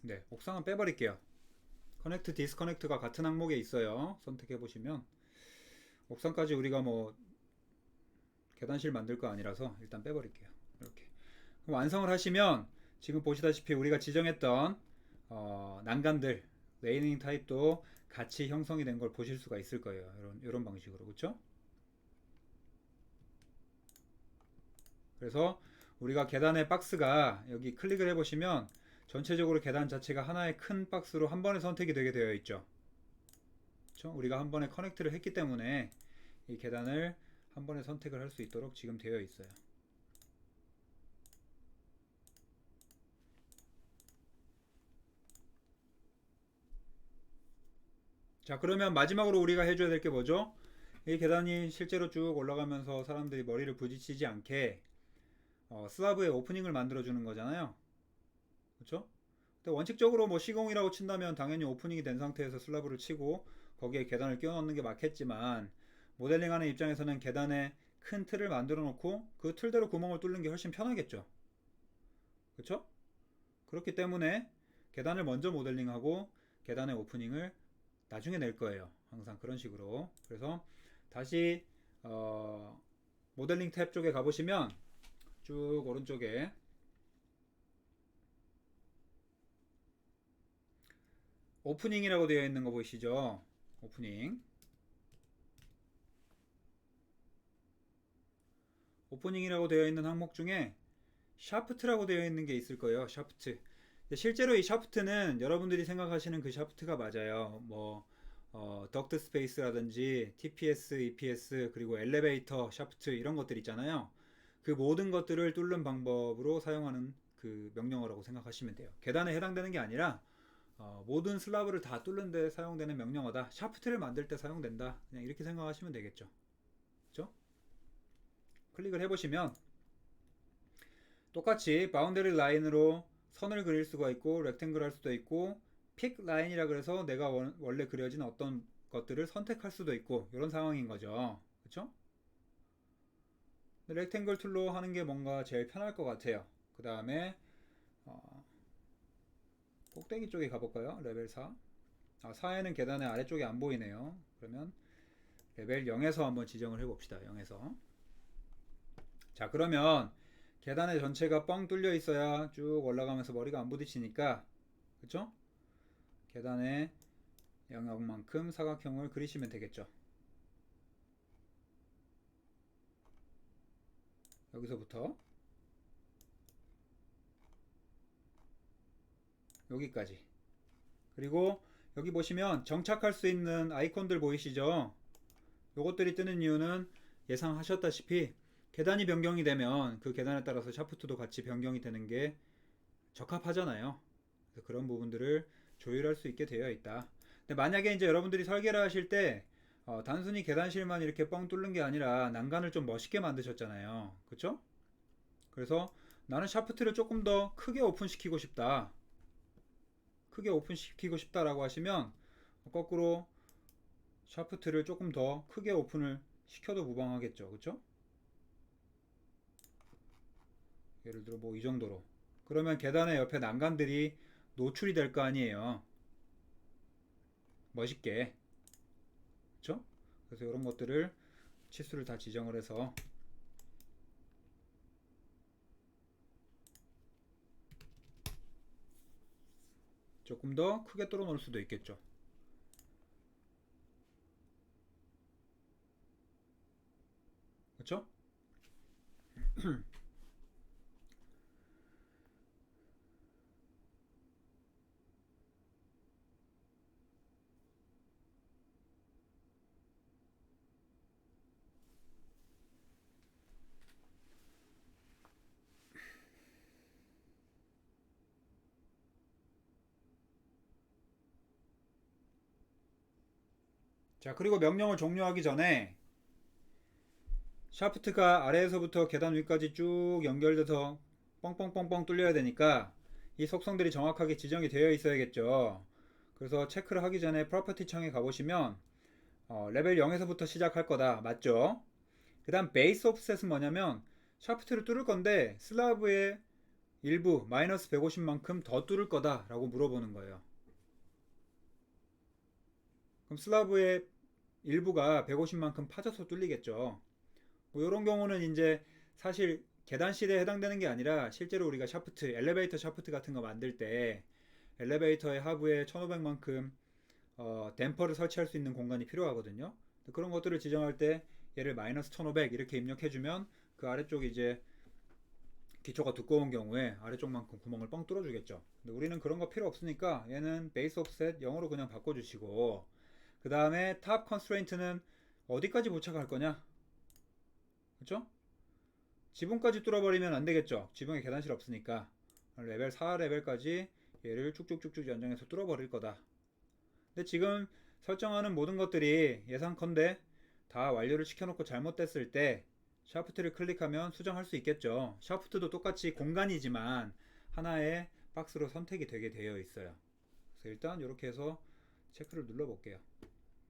네, 옥상은 빼버릴게요. 커넥트, 디스커넥트가 같은 항목에 있어요. 선택해 보시면 옥상까지 우리가 뭐 계단실 만들 거 아니라서 일단 빼버릴게요. 이렇게. 그럼 완성을 하시면 지금 보시다시피 우리가 지정했던 난간들 레이닝 타입도 같이 형성이 된 걸 보실 수가 있을 거예요. 이런 방식으로 그렇죠? 그래서 우리가 계단의 박스가 여기 클릭을 해보시면 전체적으로 계단 자체가 하나의 큰 박스로 한 번에 선택이 되게 되어 있죠. 그렇죠? 우리가 한 번에 커넥트를 했기 때문에 이 계단을 한 번에 선택을 할 수 있도록 지금 되어 있어요. 자, 그러면 마지막으로 우리가 해줘야 될 게 뭐죠? 이 계단이 실제로 쭉 올라가면서 사람들이 머리를 부딪히지 않게 슬라브에 오프닝을 만들어 주는 거잖아요. 그렇죠? 근데 원칙적으로 뭐 시공이라고 친다면 당연히 오프닝이 된 상태에서 슬라브를 치고 거기에 계단을 끼워 넣는 게 맞겠지만 모델링하는 입장에서는 계단에 큰 틀을 만들어 놓고 그 틀대로 구멍을 뚫는 게 훨씬 편하겠죠. 그렇죠? 그렇기 때문에 계단을 먼저 모델링하고 계단의 오프닝을 나중에 낼 거예요. 항상 그런 식으로. 그래서 다시 모델링 탭 쪽에 가보시면 쭉 오른쪽에 오프닝이라고 되어 있는 거 보이시죠? 오프닝. 오프닝이라고 되어 있는 항목 중에 샤프트라고 되어 있는 게 있을 거예요. 샤프트. 실제로 이 샤프트는 여러분들이 생각하시는 그 샤프트가 맞아요. 뭐 덕트 스페이스라든지 TPS, EPS 그리고 엘리베이터 샤프트 이런 것들 있잖아요. 그 모든 것들을 뚫는 방법으로 사용하는 그 명령어라고 생각하시면 돼요. 계단에 해당되는 게 아니라 모든 슬라브를 다 뚫는 데 사용되는 명령어다. 샤프트를 만들 때 사용된다. 그냥 이렇게 생각하시면 되겠죠. 그렇죠? 클릭을 해보시면 똑같이 바운더리 라인으로 선을 그릴 수가 있고 렉탱글 할 수도 있고 픽 라인이라 그래서 내가 원래 그려진 어떤 것들을 선택할 수도 있고 이런 상황인 거죠. 그렇죠? 렉탱글 툴로 하는 게 뭔가 제일 편할 것 같아요. 그 다음에 꼭대기 쪽에 가볼까요? 레벨 4. 4에는 계단의 아래쪽에 안 보이네요. 그러면 레벨 0에서 한번 지정을 해봅시다. 0에서. 자, 그러면 계단의 전체가 뻥 뚫려 있어야 쭉 올라가면서 머리가 안 부딪히니까, 그쵸? 계단의 영역만큼 사각형을 그리시면 되겠죠. 여기서부터 여기까지. 그리고 여기 보시면 정착할 수 있는 아이콘들 보이시죠? 요것들이 뜨는 이유는 예상하셨다시피 계단이 변경이 되면 그 계단에 따라서 샤프트도 같이 변경이 되는 게 적합하잖아요. 그래서 그런 부분들을 조율할 수 있게 되어 있다. 근데 만약에 이제 여러분들이 설계를 하실 때 단순히 계단실만 이렇게 뻥 뚫는 게 아니라 난간을 좀 멋있게 만드셨잖아요. 그쵸? 그래서 나는 샤프트를 조금 더 크게 오픈시키고 싶다. 크게 오픈시키고 싶다라고 하시면 거꾸로 샤프트를 조금 더 크게 오픈을 시켜도 무방하겠죠. 그쵸? 예를 들어 뭐 이 정도로. 그러면 계단의 옆에 난간들이 노출이 될 거 아니에요. 멋있게. 그쵸? 그래서 이런 것들을 치수를 다 지정을 해서 조금 더 크게 뚫어 놓을 수도 있겠죠. 그쵸? 자, 그리고 명령을 종료하기 전에 샤프트가 아래에서부터 계단 위까지 쭉 연결돼서 뻥뻥뻥뻥 뚫려야 되니까 이 속성들이 정확하게 지정이 되어 있어야겠죠. 그래서 체크를 하기 전에 프로퍼티 창에 가보시면 레벨 0에서부터 시작할 거다. 맞죠? 그 다음 베이스 오프셋은 뭐냐면 샤프트를 뚫을 건데 슬라브의 일부 마이너스 150만큼 더 뚫을 거다 라고 물어보는 거예요. 그럼 슬라브의 일부가 150만큼 파져서 뚫리겠죠. 뭐 이런 경우는 이제 사실 계단 실에 해당되는 게 아니라 실제로 우리가 샤프트, 엘리베이터 샤프트 같은 거 만들 때 엘리베이터의 하부에 1500만큼 댐퍼를 설치할 수 있는 공간이 필요하거든요. 그런 것들을 지정할 때 얘를 마이너스 1500 이렇게 입력해주면 그 아래쪽이 이제 기초가 두꺼운 경우에 아래쪽만큼 구멍을 뻥 뚫어주겠죠. 근데 우리는 그런 거 필요 없으니까 얘는 베이스 옵셋 0으로 그냥 바꿔주시고, 그 다음에 탑 컨스트레인트는 어디까지 부착할 거냐? 그쵸? 지붕까지 뚫어버리면 안 되겠죠. 지붕에 계단실 없으니까. 레벨 4 레벨까지 얘를 쭉쭉쭉쭉 연장해서 뚫어버릴 거다. 근데 지금 설정하는 모든 것들이 예상컨대 다 완료를 시켜놓고 잘못됐을 때 샤프트를 클릭하면 수정할 수 있겠죠. 샤프트도 똑같이 공간이지만 하나의 박스로 선택이 되게 되어 있어요. 그래서 일단 이렇게 해서 체크를 눌러 볼게요.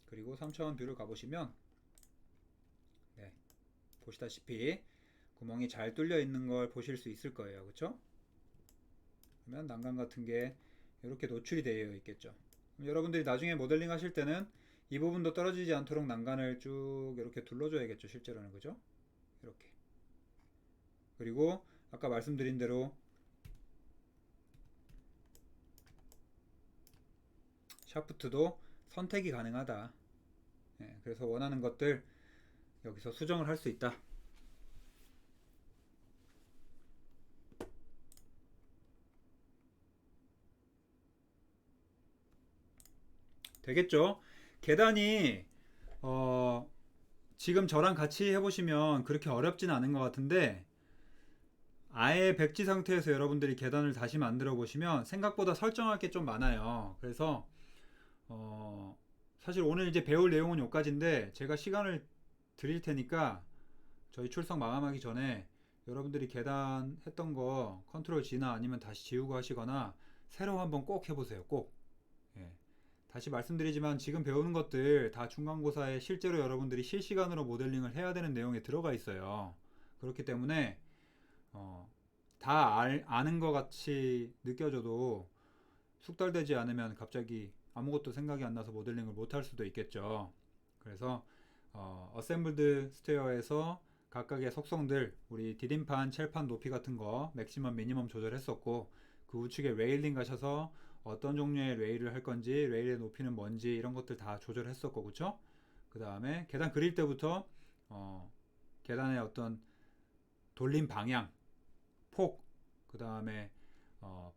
그리고 3차원 뷰를 가보시면 네, 보시다시피 구멍이 잘 뚫려 있는 걸 보실 수 있을 거예요. 그쵸? 그러면 난간 같은 게 이렇게 노출이 되어 있겠죠. 여러분들이 나중에 모델링 하실 때는 이 부분도 떨어지지 않도록 난간을 쭉 이렇게 둘러줘야겠죠. 실제로는. 그죠? 이렇게. 그리고 아까 말씀드린 대로 샤프트도 선택이 가능하다. 네, 그래서 원하는 것들 여기서 수정을 할 수 있다. 되겠죠? 계단이 지금 저랑 같이 해보시면 그렇게 어렵진 않은 것 같은데, 아예 백지 상태에서 여러분들이 계단을 다시 만들어 보시면 생각보다 설정할 게 좀 많아요. 그래서 사실 오늘 이제 배울 내용은 여기까지인데, 제가 시간을 드릴 테니까 저희 출석 마감하기 전에 여러분들이 계단 했던 거 컨트롤 G나 아니면 다시 지우고 하시거나 새로 한번 꼭 해보세요. 꼭. 예. 다시 말씀드리지만 지금 배우는 것들 다 중간고사에 실제로 여러분들이 실시간으로 모델링을 해야 되는 내용에 들어가 있어요. 그렇기 때문에 어, 아는 것 같이 느껴져도 숙달되지 않으면 갑자기 아무것도 생각이 안 나서 모델링을 못 할 수도 있겠죠. 그래서 어셈블드 스테어에서 각각의 속성들, 우리 디딤판, 첼판 높이 같은 거 맥시멈, 미니멈 조절했었고, 그 우측에 레일링 가셔서 어떤 종류의 레일을 할 건지, 레일의 높이는 뭔지 이런 것들 다 조절했었고, 그쵸? 그 다음에 계단 그릴 때부터 계단의 어떤 돌림 방향, 폭, 그 다음에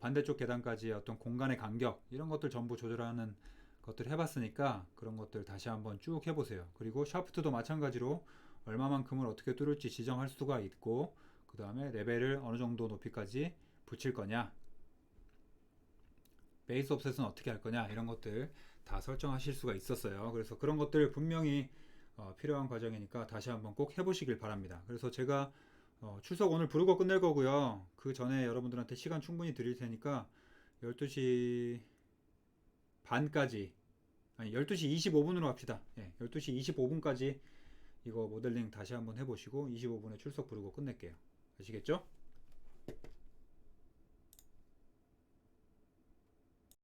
반대쪽 계단까지 어떤 공간의 간격 이런 것들 전부 조절하는 것들 해봤으니까 그런 것들 다시 한번 쭉 해보세요. 그리고 샤프트도 마찬가지로 얼마만큼을 어떻게 뚫을지 지정할 수가 있고, 그 다음에 레벨을 어느 정도 높이까지 붙일 거냐, 베이스 옵셋은 어떻게 할 거냐, 이런 것들 다 설정하실 수가 있었어요. 그래서 그런 것들 분명히 필요한 과정이니까 다시 한번 꼭 해보시길 바랍니다. 그래서 제가 출석 오늘 부르고 끝낼 거고요. 그 전에 여러분들한테 시간 충분히 드릴 테니까 12시 반까지, 아니 12시 25분으로 합시다. 예, 12시 25분까지 이거 모델링 다시 한번 해보시고 25분에 출석 부르고 끝낼게요. 아시겠죠?